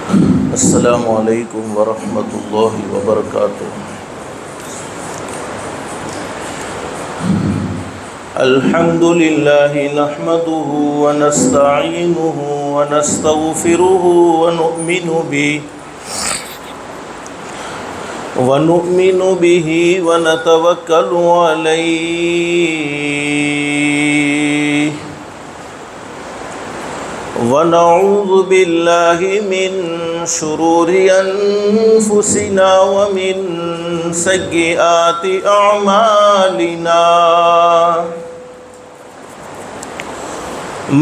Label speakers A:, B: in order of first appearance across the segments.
A: अस्सलामु अलैकुम वरहमतुल्लाहि वबरकातुहू। अल्हम्दुलिल्लाहि नहमदुहु व नस्तईनुहु व नस्तगफिरुहु व नु'मिनु बिही व नतवक्कलु अलैहि व नऊज़ु बिल्लाहि मिन शुरूरि अनफुसिना व मिन सय्यिआति अअमालिना।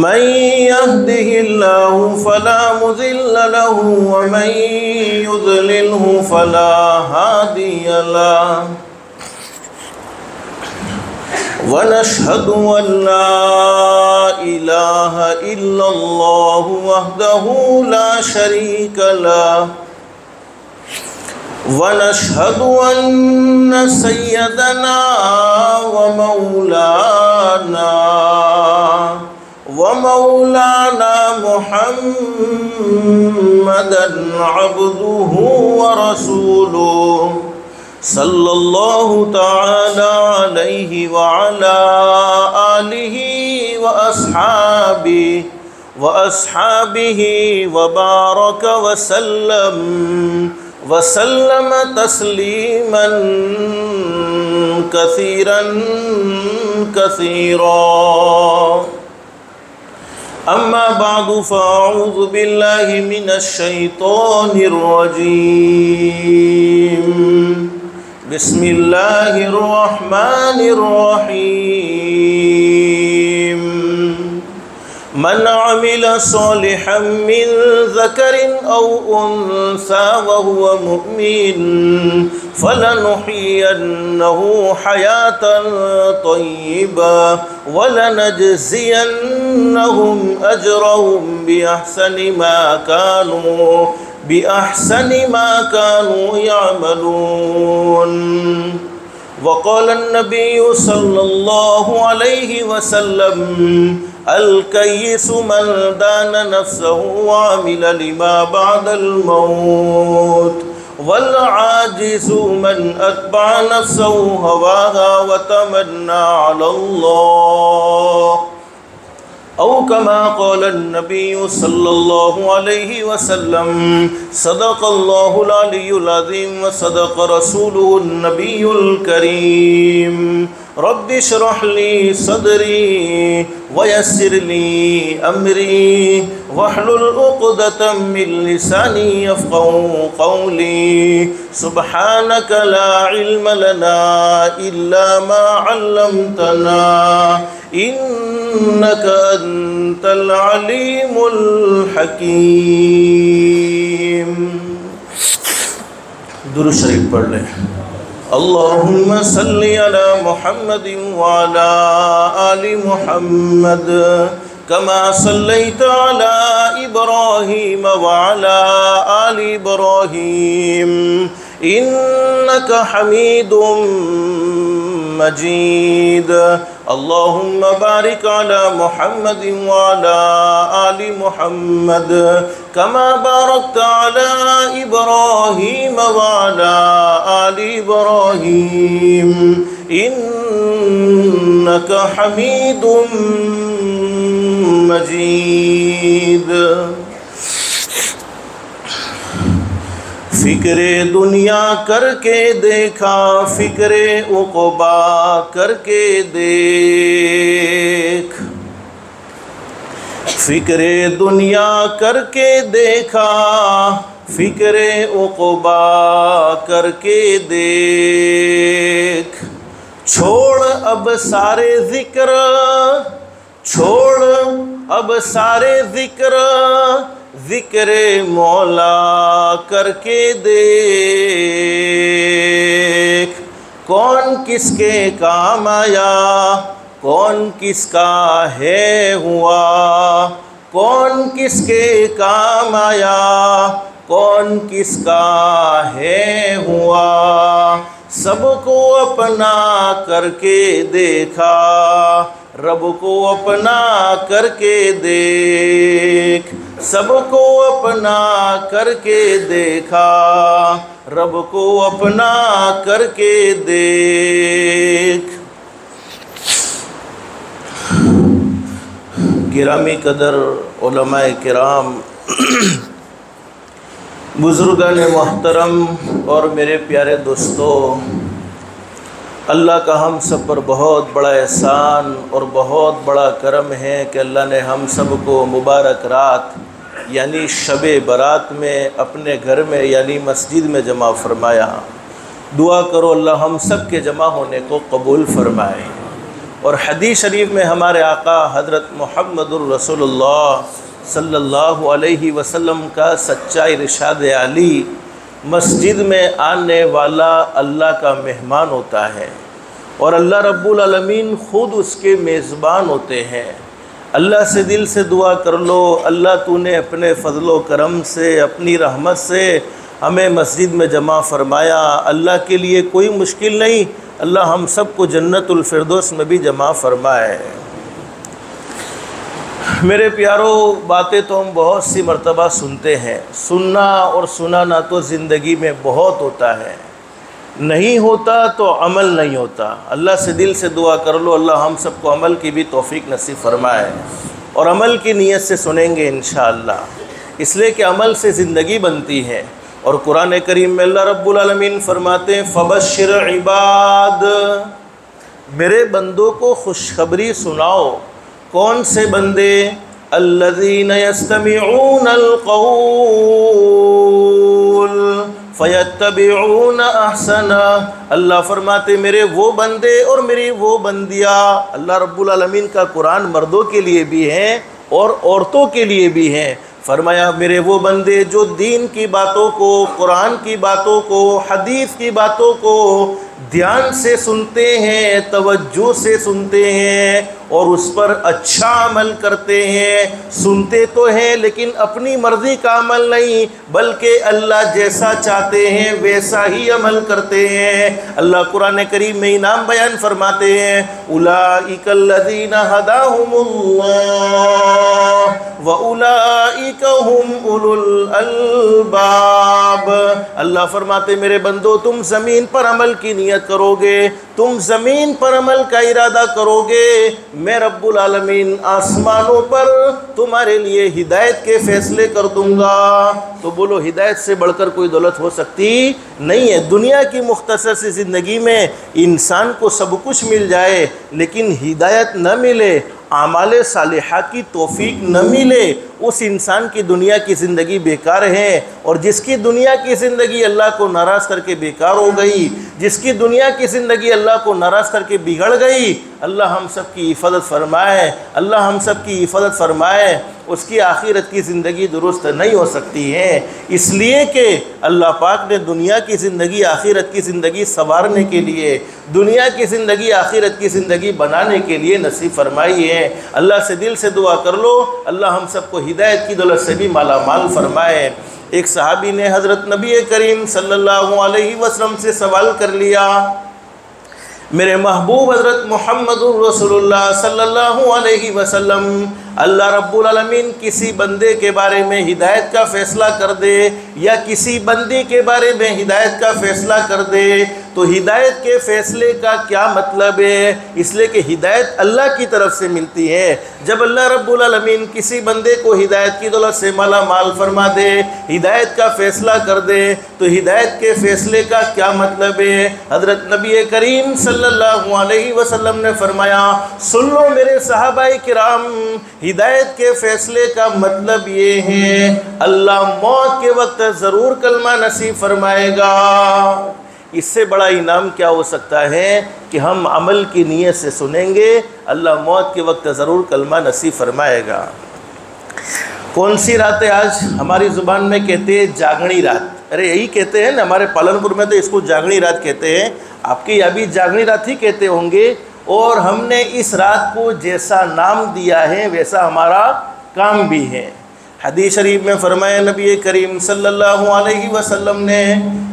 A: मन यहदिहिल्लाहु फला मुज़िल्ल लहु व मन युज़लिल्हु फला हादिय लहु। व नशहदु अन ला इलाहा इल्लल्लाहु वहदहु ला शरीक लहु व नशहदु अन्न सय्यदना व मौलाना मुहम्मदन अब्दुहु व रसूलुहु सल्लल्लाहु तआला अलैहि व अला आलिहि व अस्हाबिहि व बारक व सल्लम तस्लीमन कसीरन कसीरा। अम्मा बादु फ़अऊज़ु बिल्लाहि मिनश शैतानिर रजीम। बिस्मिल्लाहिर रहमानिर रहीम। मन अमिल सालिहन मिन ज़करिन औ उन्सा व हुवा मुमिन फलनुहयिन्नहु हयातन तय्यिबा व लनजज़ियन्नहुम अजरहुम बिअहसनि मा कानू यअमलून। वक़ाल अन्नबिय्यु सल्लल्लाहु अलैहि वसल्लम अल-कय्यिसु मन दान नफ्सहु व अमिल लिमा बअदल मौत वल आजिज़ु मन अत्बअ नफ्सहु हवाहा व तमन्ना अलल्लाह। औ कमा क़ाल अन्नबिय्यु सल्लल्लाहु अलैहि वसल्लम सदक़ल्लाहुल अलियुल अज़ीम व सदक़ रसूलुहुन नबियुल करीम। रब्बि इश्रह ली सदरी व यस्सिर ली अमरी वहलुल उक़दतम मिन लिसानी यफ़क़हू क़ौली। सुब्हानक ला इल्म लना इल्ला मा अल्लमतना इन्नक अंतल अलीमुल हकीम। दुरूद शरीफ पढ़ लें। अल्लाहुम्मा सल्लि अला मुहम्मदिन व अला आलि मुहम्मद कमा सल्लैता अला इब्राहीम व अला आलि इब्राहीम इन्नका हमीदुम मजीद। अल्लाहुम्मा बारिक अला मुहम्मदिन व अला आलि मुहम्मद कमा बारकता अला इब्राहीम व अला आलि इब्राहीम इन्नका हमीदुम मजीद। फ़िक्रे दुनिया करके देखा फ़िक्रे उक़बा करके देख। फ़िक्रे दुनिया करके देखा फ़िक्रे उक़बा करके देख। छोड़ अब सारे ज़िक्र ज़िक्रे मौला करके देख। कौन किसके काम आया कौन किसका है हुआ कौन किसके काम आया कौन किसका है हुआ। सबको अपना करके देखा रब को अपना करके देख। सबको अपना करके देखा, रब को अपना करके देख। गिरामी कदर उलमाए किराम, बुज़ुर्गान मोहतरम और मेरे प्यारे दोस्तों, अल्लाह का हम सब पर बहुत बड़ा एहसान और बहुत बड़ा करम है कि अल्लाह ने हम सब को मुबारक रात यानी शबे बारात में अपने घर में यानी मस्जिद में जमा फरमाया। दुआ करो अल्लाह हम सब के जमा होने को कबूल फरमाए। और हदीस शरीफ में हमारे आका हज़रत मुहम्मदुर रसूलुल्लाह सल्लल्लाहु अलैहि वसल्लम का सच्चा इरशाद आली, मस्जिद में आने वाला अल्लाह का मेहमान होता है और अल्लाह रब्बुल आलमीन ख़ुद उसके मेज़बान होते हैं। अल्लाह से दिल से दुआ कर लो, अल्लाह तूने अपने फ़ज़लो करम से अपनी रहमत से हमें मस्जिद में जमा फ़रमाया। अल्लाह के लिए कोई मुश्किल नहीं, अल्लाह हम सब को जन्नतुल फ़िरदौस में भी जमा फ़रमाए। मेरे प्यारों, बातें तो हम बहुत सी मर्तबा सुनते हैं, सुनना और सुनाना तो ज़िंदगी में बहुत होता है, नहीं होता तो अमल नहीं होता। अल्लाह से दिल से दुआ कर लो, अल्लाह हम सबको अमल की भी तौफीक नसीब फरमाए और अमल की नीयत से सुनेंगे इंशाअल्लाह, इसलिए कि अमल से ज़िंदगी बनती है। और कुरान करीम में अल्लाह रब्बुल आलमीन फरमाते हैं, फ़बश्शिर इबाद, मेरे बंदों को खुशखबरी सुनाओ। कौन से बंदे? अल्लज़ीना यस्तमिऊनल क़ौल फ़यत्तबिऊना अहसना। अल्लाह फरमाते मेरे वो बंदे और मेरी वो बंदियाँ। अल्लाह रब्बुल आलमीन का कुरान मर्दों के लिए भी है और औरतों के लिए भी है। फरमाया मेरे वो बंदे जो दीन की बातों को, कुरान की बातों को, हदीस की बातों को ध्यान से सुनते हैं, तवज्जो से सुनते हैं और उस पर अच्छा अमल करते हैं। सुनते तो हैं लेकिन अपनी मर्ज़ी का अमल नहीं, बल्कि अल्लाह जैसा चाहते हैं वैसा ही अमल करते हैं। अल्लाह कुरान करीम में इनाम बयान फरमाते हैं, उलाइकल्लज़ीना हदाहुमुल्लाह व उलाइका हुम उलुल अलबाब। अल्लाह फरमाते मेरे बंदो, तुम ज़मीन पर अमल की नियत करोगे, तुम ज़मीन पर अमल का इरादा करोगे, मैं रब्बुल आलमीन आसमानों पर तुम्हारे लिए हिदायत के फ़ैसले कर दूंगा। तो बोलो, हिदायत से बढ़कर कोई दौलत हो सकती नहीं है। दुनिया की मुख्तसर सी ज़िंदगी में इंसान को सब कुछ मिल जाए लेकिन हिदायत न मिले, आमाले सालिहा की तौफीक न मिले, उस इंसान की दुनिया की ज़िंदगी बेकार है। और जिसकी दुनिया की ज़िंदगी अल्लाह को नाराज़ करके बेकार हो गई, जिसकी दुनिया की ज़िंदगी अल्लाह को नाराज़ करके बिगड़ गई, अल्लाह हम सब की हिफाजत फरमाए, अल्लाह हम सब की हिफाजत फरमाए। उसकी आखिरत की ज़िंदगी दुरुस्त नहीं हो सकती है, इसलिए कि अल्लाह पाक ने दुनिया की ज़िंदगी आखिरत की ज़िंदगी संवारने के लिए, दुनिया की ज़िंदगी आखिरत की ज़िंदगी बनाने के लिए नसीब फरमाई है। अल्लाह से दिल से दुआ कर लो, अल्लाह हम सबको हिदायत की दौलत से भी माला माल फरमाए। एक सहाबी ने हज़रत नबी करीम सल्लल्लाहु अलैहि वसल्लम से सवाल कर लिया, मेरे महबूब हज़रत मुहम्मदुर रसूलुल्लाह सल्लल्लाहु अलैहि वसल्लम, अल्लाह रब्बुल आलमीन किसी बंदे के बारे में हिदायत का फ़ैसला कर दे या किसी बंदी के बारे में हिदायत का फ़ैसला कर दे तो हिदायत के फ़ैसले का क्या मतलब है? इसलिए कि हिदायत अल्लाह की तरफ से मिलती है। जब अल्लाह रब्बुल आलमीन किसी बंदे को हिदायत की दौलत से माला माल फरमा दे, हिदायत का फ़ैसला कर दे, तो हिदायत के फ़ैसले का क्या मतलब है? हज़रत नबी करीम सल्लल्लाहु अलैहि वसल्लम ने फरमाया, सुन लो मेरे सहाबाए किराम, हिदायत के फ़ैसले का मतलब ये है अल्लाह मौत के वक्त ज़रूर कलमा नसीब फरमाएगा। इससे बड़ा इनाम क्या हो सकता है कि हम अमल की नीयत से सुनेंगे, अल्लाह मौत के वक्त ज़रूर कलमा नसीब फरमाएगा। कौन सी रात है आज? हमारी ज़ुबान में कहते हैं जागनी रात। अरे यही कहते हैं ना, हमारे पालनपुर में तो इसको जागनी रात कहते हैं, आपके यहाँ भी जागनी रात ही कहते होंगे। और हमने इस रात को जैसा नाम दिया है वैसा हमारा काम भी है। हदीस शरीफ में फरमाया नबी करीम सल्लल्लाहु अलैहि वसल्लम ने,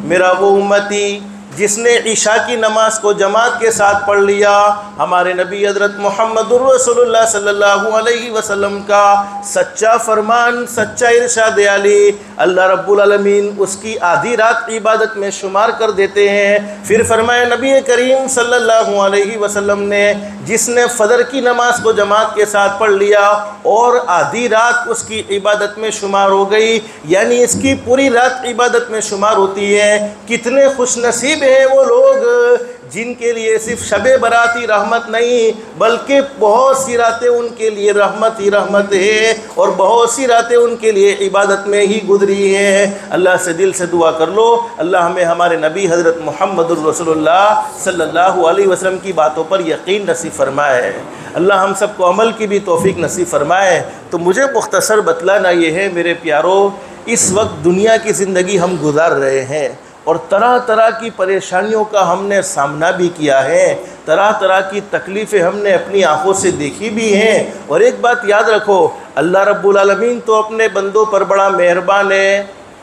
A: मेरा वो उम्मती जिसने ईशा की नमाज को जमात के साथ पढ़ लिया, हमारे नबी हज़रत मुहम्मदुर रसूलुल्लाह सल्लल्लाहु अलैहि वसल्लम का सच्चा फरमान, सच्चा इरशाद आली, अल्लाह रब्बुल आलमीन उसकी आधी रात इबादत में शुमार कर देते हैं। फिर फरमाया नबी करीम सल्लल्लाहु अलैहि वसल्लम ने, जिसने फ़जर की नमाज को जमात के साथ पढ़ लिया और आधी रात उसकी इबादत में शुमार हो गई, यानी इसकी पूरी रात इबादत में शुमार होती है। कितने खुशनसीब हैं वो लोग जिनके लिए सिर्फ शबे बरात ही रहमत नहीं, बल्कि बहुत सी रातें उनके लिए रहमत ही रहमत है और बहुत सी रातें उनके लिए इबादत में ही गुजरी हैं। अल्लाह से दिल से दुआ कर लो, अल्लाह हमें हमारे नबी हज़रत मुहम्मदुर रसूलुल्लाह सल्लल्लाहु अलैहि वसल्लम की बातों पर यकीन नसीब फरमाए। अल्लाह हम सबको अमल की भी तौफीक नसीब फरमाए। तो मुझे मुख्तसर बतलाना ये है मेरे प्यारों, इस वक्त दुनिया की ज़िंदगी हम गुजार रहे हैं और तरह तरह की परेशानियों का हमने सामना भी किया है, तरह तरह की तकलीफ़ें हमने अपनी आँखों से देखी भी हैं। और एक बात याद रखो, अल्लाह रब्बुल आलमीन तो अपने बंदों पर बड़ा मेहरबान है।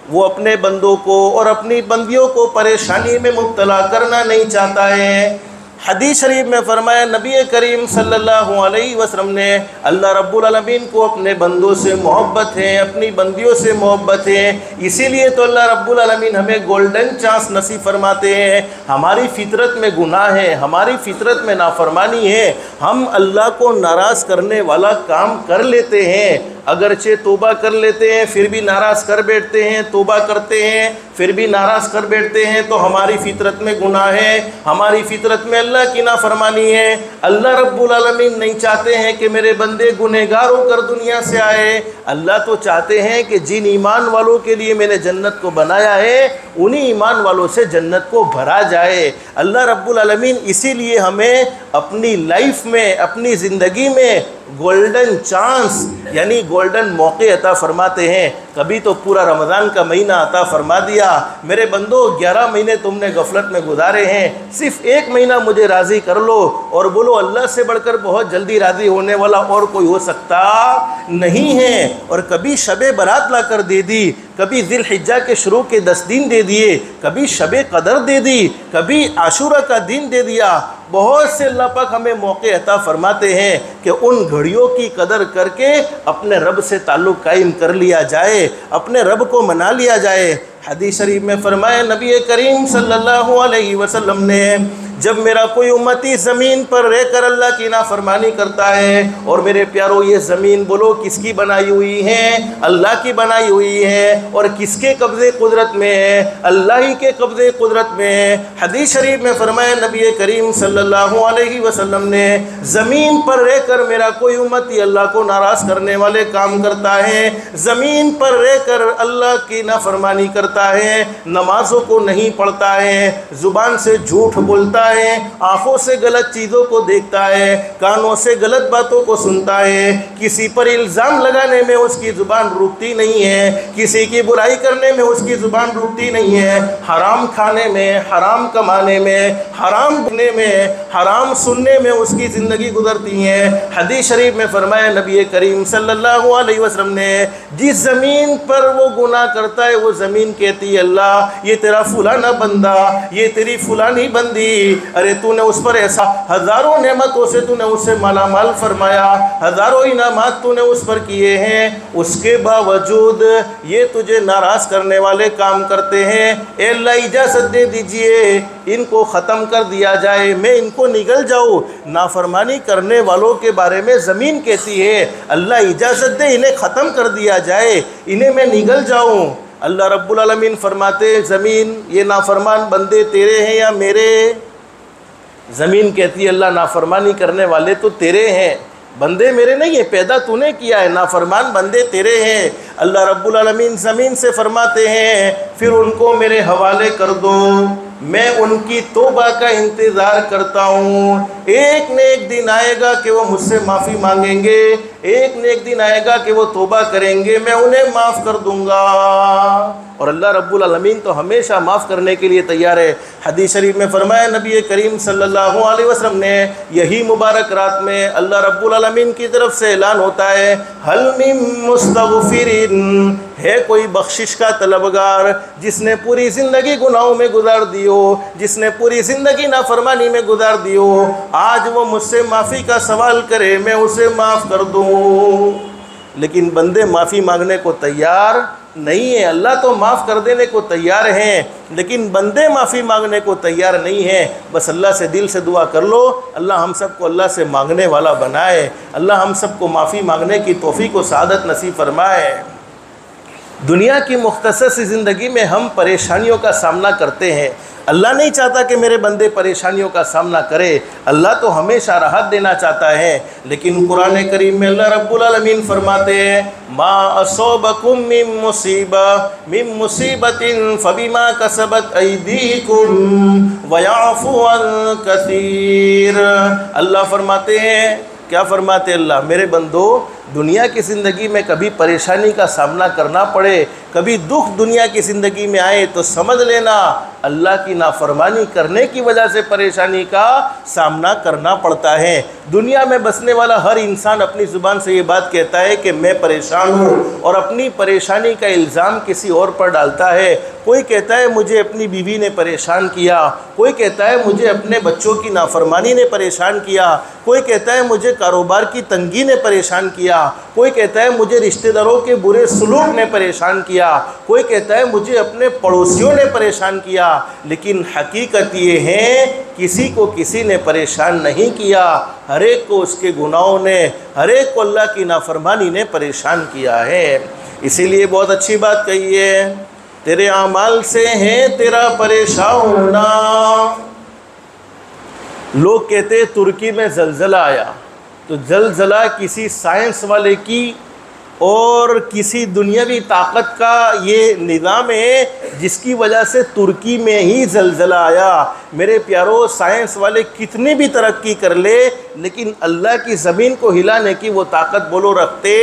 A: वो अपने बंदों को और अपनी बंदियों को परेशानी में मुब्तला करना नहीं चाहता है। हदीस शरीफ में फरमाया नबी करीम सल्लल्लाहु अलैहि वसल्लम ने, अल्लाह रब्बुल आलमीन को अपने बंदों से मोहब्बत है, अपनी बंदियों से मोहब्बत है। इसीलिए तो अल्लाह रब्बुल आलमीन हमें गोल्डन चांस नसीब फरमाते हैं। हमारी फितरत में गुनाह है, हमारी फितरत में नाफरमानी है, हम अल्लाह को नाराज़ करने वाला काम कर लेते हैं। अगरचे तोबा कर लेते हैं फिर भी नाराज़ कर बैठते हैं, तोबा करते हैं फिर भी नाराज़ कर बैठते हैं, तो हमारी फितरत में गुनाह है, हमारी फितरत में अल्लाह की नाफरमानी है। अल्लाह रब्बुल आलमीन नहीं चाहते हैं कि मेरे बंदे गुनहगार होकर दुनिया से आए। अल्लाह तो चाहते हैं कि जिन ईमान वालों के लिए मैंने जन्नत को बनाया है उन्हीं ईमान वालों से जन्नत को भरा जाए। अल्लाह रब्बुल आलमीन इसीलिए हमें अपनी लाइफ में, अपनी ज़िंदगी में गोल्डन चांस यानी गोल्डन मौके अता फरमाते हैं। कभी तो पूरा रमज़ान का महीना अता फरमा दिया, मेरे बंदो 11 महीने तुमने गफलत में गुजारे हैं, सिर्फ एक महीना मुझे राज़ी कर लो और बोलो अल्लाह से बढ़कर बहुत जल्दी राज़ी होने वाला और कोई हो सकता नहीं है। और कभी शबे बरात ला कर दे दी, कभी ज़िल हिज्जा के शुरू के 10 दिन दे दिए, कभी शबे कदर दे दी, कभी आशूरा का दिन दे दिया। बहुत से अल्लाह पाक हमें मौके अता फरमाते हैं कि उन घड़ियों की कदर करके अपने रब से ताल्लुक़ कायम कर लिया जाए, अपने रब को मना लिया जाए। हदीस शरीफ में फरमाया नबी करीम सल्लल्लाहु अलैहि वसल्लम ने, जब मेरा कोई उम्मती ज़मीन पर रहकर अल्लाह की नाफरमानी करता है, और मेरे प्यारो ये ज़मीन बोलो किसकी बनाई हुई है? अल्लाह की बनाई हुई है। और किसके कब्ज़े कुदरत में है? अल्लाह ही के कब्ज़े कुदरत में है। हदीस शरीफ में फरमाया नबी करीम सल्लल्लाहु अलैहि वसल्लम ने, ज़मीन पर रहकर मेरा कोई उम्मती अल्लाह को नाराज़ करने वाले काम करता है, ज़मीन पर रहकर अल्लाह की नाफरमानी करता है, नमाज़ों को नहीं पढ़ता है, ज़ुबान से झूठ बोलता है, आँखों से गलत चीज़ों को देखता है, कानों से गलत बातों को सुनता है, किसी पर इल्ज़ाम लगाने में उसकी ज़ुबान रुकती नहीं है, किसी की बुराई करने में उसकी ज़ुबान रुकती नहीं है, हराम खाने में, हराम कमाने में, हराम बोलने में, हराम सुनने में उसकी ज़िंदगी गुजरती है। हदीस शरीफ में फरमाया नबी करीम सल्लल्लाहु अलैहि वसल्लम ने, जिस ज़मीन पर वो गुनाह करता है वो ज़मीन कहती है अल्लाह ये तेरा फुलाना बंदा, ये तेरी फुलानी बंदी, अरे तूने उस पर ऐसा हज़ारों नेमतों से तूने उसे मालामाल फरमाया, हज़ारों इनामात तूने उस पर किए हैं, उसके बावजूद ये तुझे नाराज़ करने वाले काम करते हैं। ए अल्लाह इजाज़त दे दीजिए इनको ख़त्म कर दिया जाए, मैं इनको निगल जाऊँ। नाफरमानी करने वालों के बारे में ज़मीन कहती है अल्लाह इजाज़त दे इन्हें ख़त्म कर दिया जाए, इन्हें मैं निगल जाऊँ। अल्लाह रब्बुल आलमीन फरमाते ज़मीन ये नाफरमान बंदे तेरे हैं या मेरे? ज़मीन कहती है अल्लाह नाफरमानी करने वाले तो तेरे हैं, बंदे मेरे नहीं है, पैदा तूने किया है, नाफरमान बंदे तेरे हैं। अल्लाह रब्बुल आलमीन ज़मीन से फरमाते हैं फिर उनको मेरे हवाले कर दो, मैं उनकी तौबा का इंतज़ार करता हूँ। एक न एक दिन आएगा कि वो मुझसे माफ़ी मांगेंगे, एक न एक दिन आएगा कि वो तौबा करेंगे, मैं उन्हें माफ़ कर दूँगा। और अल्लाह रब्बुल आलमीन तो हमेशा माफ़ करने के लिए तैयार है। हदीस शरीफ में फरमाया नबी करीम सल्लल्लाहु अलैहि वसल्लम ने, यही मुबारक रात में अल्लाह रब्बुल आलमीन की तरफ से ऐलान होता है हल मिन मुस्तगफिरिन, है कोई बख्शिश का तलबगार जिसने पूरी ज़िंदगी गुनाहों में गुजार दी हो, जिसने पूरी ज़िंदगी नाफरमानी में गुजार दी हो, आज वो मुझसे माफ़ी का सवाल करे, मैं उसे माफ़ कर दूँ। लेकिन बंदे माफ़ी मांगने को तैयार नहीं है। अल्लाह तो माफ़ कर देने को तैयार हैं, लेकिन बंदे माफ़ी मांगने को तैयार नहीं हैं। बस अल्लाह से दिल से दुआ कर लो, अल्लाह हम सबको अल्लाह से मांगने वाला बनाए, अल्लाह हम सबको माफ़ी मांगने की तौफीक व सआदत नसीब फरमाए। दुनिया की मुख्तसर सी ज़िंदगी में हम परेशानियों का सामना करते हैं। अल्लाह नहीं चाहता कि मेरे बंदे परेशानियों का सामना करे, अल्लाह तो हमेशा राहत देना चाहता है। लेकिन कुरान करीम में अल्लाह रब्बुल आलमीन फरमाते हैं, मा असोबकुम मिन मुसीबतिन फबिमा कसबत ऐदीकुम वयाफु अन कसीर। अल्लाह फरमाते हैं, क्या फरमाते अल्लाह, मेरे बंदो दुनिया की ज़िंदगी में कभी परेशानी का सामना करना पड़े, कभी दुख दुनिया की ज़िंदगी में आए तो समझ लेना अल्लाह की नाफरमानी करने की वजह से परेशानी का सामना करना पड़ता है। दुनिया में बसने वाला हर इंसान अपनी ज़ुबान से ये बात कहता है कि मैं परेशान हूँ, और अपनी परेशानी का इल्ज़ाम किसी और पर डालता है। कोई कहता है मुझे अपनी बीवी ने परेशान किया, कोई कहता है मुझे अपने बच्चों की नाफरमानी ने परेशान किया, कोई कहता है मुझे कारोबार की तंगी ने परेशान किया, कोई कहता है मुझे रिश्तेदारों के बुरे सलूक ने परेशान किया, कोई कहता है मुझे अपने पड़ोसियों ने परेशान किया। लेकिन हकीकत ये है किसी को किसी ने परेशान नहीं किया, हर एक को उसके गुनाहों ने, हर एक को अल्लाह की नाफरमानी ने परेशान किया है। इसीलिए बहुत अच्छी बात कही है, तेरे आमाल से है तेरा परेशान होना। लोग कहते तुर्की में ज़लज़ला आया, तो ज़लज़ला किसी साइंस वाले की और किसी दुनियावी ताकत का ये निज़ाम है जिसकी वजह से तुर्की में ही ज़लज़ला आया। मेरे प्यारो, साइंस वाले कितनी भी तरक्की कर ले, लेकिन अल्लाह की ज़मीन को हिलाने की वो ताकत बोलो रखते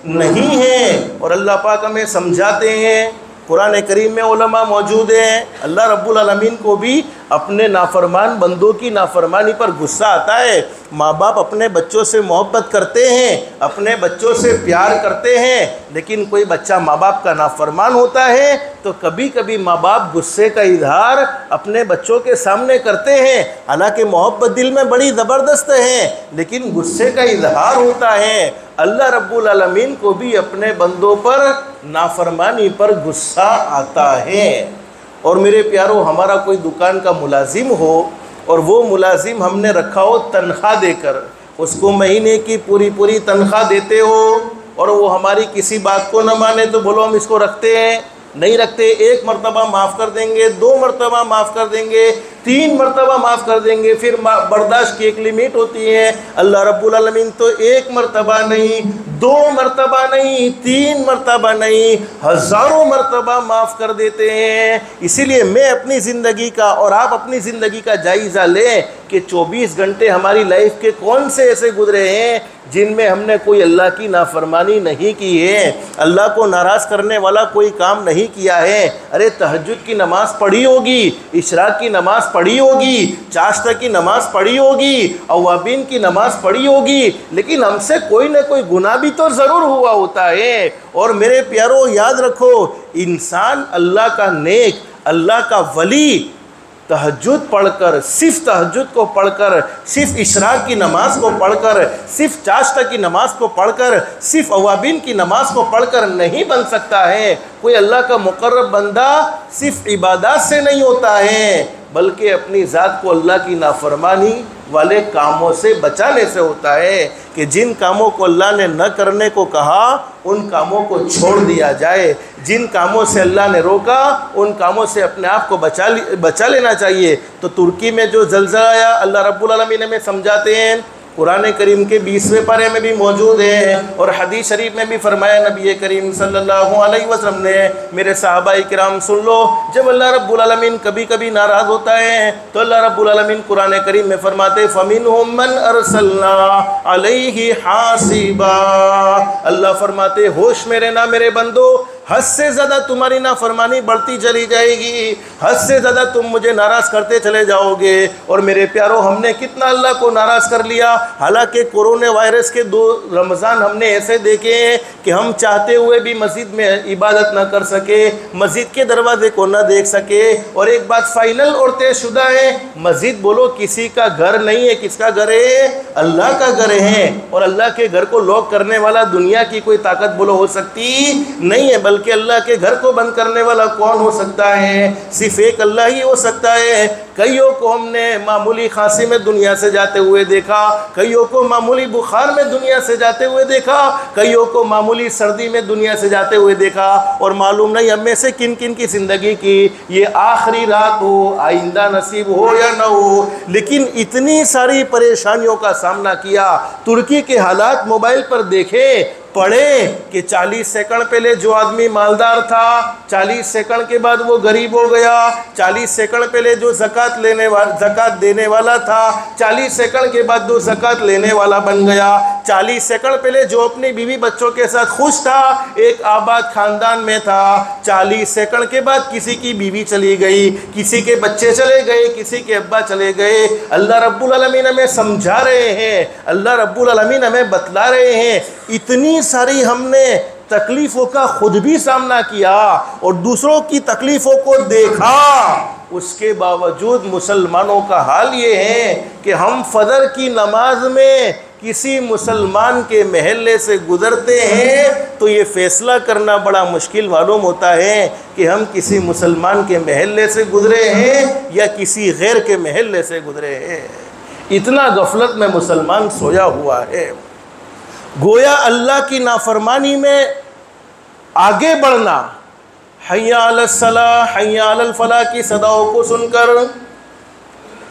A: नहीं हैं। और अल्लाह पाक हमें समझाते हैं, कुरान करीम में उलमा मौजूद हैं। अल्लाह रब्बुल आलमीन को भी अपने नाफरमान बंदों की नाफरमानी पर गुस्सा आता है। माँ बाप अपने बच्चों से मोहब्बत करते हैं, अपने बच्चों से प्यार करते हैं, लेकिन कोई बच्चा माँ बाप का नाफरमान होता है तो कभी कभी माँ बाप गुस्से का इजहार अपने बच्चों के सामने करते हैं। हालांकि मोहब्बत दिल में बड़ी ज़बरदस्त है, लेकिन गुस्से का इजहार होता है। अल्लाह रब्बुल आलमीन को भी अपने बंदों पर नाफरमानी पर गुस्सा आता है। और मेरे प्यारो, हमारा कोई दुकान का मुलाजिम हो और वो मुलाजिम हमने रखा हो तनख्वाह देकर, उसको महीने की पूरी तनख्वाह देते हो और वो हमारी किसी बात को न माने तो बोलो हम इसको रखते हैं, नहीं रखते। एक मरतबा माफ़ कर देंगे, 2 मरतबा माफ़ कर देंगे, 3 मरतबा माफ़ कर देंगे, फिर बर्दाश्त की एक लिमिट होती है। अल्लाह रब्बुल आलमीन तो 1 मरतबा नहीं, 2 मरतबा नहीं, 3 मरतबा नहीं, हज़ारों मरतबा माफ़ कर देते हैं। इसीलिए मैं अपनी ज़िंदगी का और आप अपनी ज़िंदगी का जायज़ा लें कि 24 घंटे हमारी लाइफ के कौन से ऐसे गुजरे हैं जिनमें हमने कोई अल्लाह की नाफरमानी नहीं की है, अल्लाह को नाराज़ करने वाला कोई काम नहीं किया है। अरे तहज्जुद की नमाज़ पढ़ी होगी, इशराक की नमाज़ पढ़ी होगी, चाश्ता की नमाज़ पढ़ी होगी, अवाबीन की नमाज़ पढ़ी होगी, लेकिन हमसे कोई ना कोई गुनाह भी तो ज़रूर हुआ होता है। और मेरे प्यारो याद रखो, इंसान अल्लाह का नेक, अल्लाह का वली तहज्जुद पढ़कर, सिर्फ तहज्जुद को पढ़कर, सिर्फ इशराक की नमाज़ को पढ़कर, सिर्फ चाश्ता की नमाज़ को पढ़कर, सिर्फ अवाबीन की नमाज़ को पढ़कर नहीं बन सकता है। कोई अल्लाह का मुकर्रब बंदा सिर्फ इबादत से नहीं होता है, बल्कि अपनी ज़ात को अल्लाह की नाफरमानी वाले कामों से बचाने से होता है कि जिन कामों को अल्लाह ने न करने को कहा उन कामों को छोड़ दिया जाए, जिन कामों से अल्लाह ने रोका उन कामों से अपने आप को बचा लेना चाहिए। तो तुर्की में जो ज़लज़ला आया, अल्लाह रब्बुल आलमीन हमें समझाते हैं, कुरान करीम के 20वें पारे में भी मौजूद है और हदीस शरीफ में भी फरमाया नबी करीम सल्लल्लाहु अलैहि वसल्लम ने, मेरे सहाबा किराम सुन लो, जब अल्लाह रब्बुल आलमीन कभी कभी नाराज़ होता है तो अल्लाह रब्बुल आलमीन कुरान करीम में फरमाते फ़मिनहुम मन अरसलना अलैहि हासिबा। अल्लाह फरमाते होश में रहना मेरे बंदो, हद से ज़्यादा तुम्हारी नाफरमानी बढ़ती चली जाएगी, हद से ज़्यादा तुम मुझे नाराज़ करते चले जाओगे। और मेरे प्यारो, हमने कितना अल्लाह को नाराज़ कर लिया। हालांकि कोरोना वायरस के 2 रमज़ान हमने ऐसे देखे हैं कि हम चाहते हुए भी मस्जिद में इबादत ना कर सके, मस्जिद के दरवाजे को ना देख सके। और एक बात फाइनल और तयशुदा है, मस्जिद बोलो किसी का घर नहीं है, किसका घर है? अल्लाह का घर है। और अल्लाह के घर को लॉक करने वाला दुनिया की कोई ताकत बोलो हो सकती नहीं है, बल्कि अल्लाह के घर को बंद करने वाला कौन हो सकता है? सिर्फ एक अल्लाह ही हो सकता है। कईयों को हमने मामूली खांसी में दुनिया से जाते हुए देखा, कईयों को मामूली बुखार में दुनिया से जाते हुए देखा, कईयों को मामूली सर्दी में दुनिया से जाते हुए देखा। और मालूम नहीं हम में से किन किन की ज़िंदगी की ये आखिरी रात हो, आइंदा नसीब हो या ना हो, लेकिन इतनी सारी परेशानियों का सामना किया। तुर्की के हालात मोबाइल पर देखे, पढ़े कि 40 सेकंड पहले जो आदमी मालदार था, 40 सेकंड के बाद वो गरीब हो गया। 40 सेकंड पहले जो ज़कात देने वाला था, 40 सेकंड के बाद जो ज़कात लेने वाला बन गया। 40 सेकंड पहले जो अपनी बीवी बच्चों के साथ खुश था, एक आबाद ख़ानदान में था, 40 सेकंड के बाद किसी की बीवी चली गई, किसी के बच्चे चले गए, किसी के अब्बा चले गए। अल्लाह रब्बुल आलमीन हमें समझा रहे हैं, अल्लाह रब्बुल आलमीन हमें बतला रहे हैं। इतनी सारी हमने तकलीफ़ों का खुद भी सामना किया और दूसरों की तकलीफ़ों को देखा, उसके बावजूद मुसलमानों का हाल ये है कि हम फजर की नमाज में किसी मुसलमान के महल्ले से गुज़रते हैं तो ये फ़ैसला करना बड़ा मुश्किल मालूम होता है कि हम किसी मुसलमान के महल्ले से गुज़रे हैं या किसी गैर के महल्ले से गुज़रे हैं। इतना गफलत में मुसलमान सोया हुआ है। गोया अल्लाह की नाफरमानी में आगे बढ़ना, हय्या अलस सलाह हय्या अलल फलाह की सदाओं को सुनकर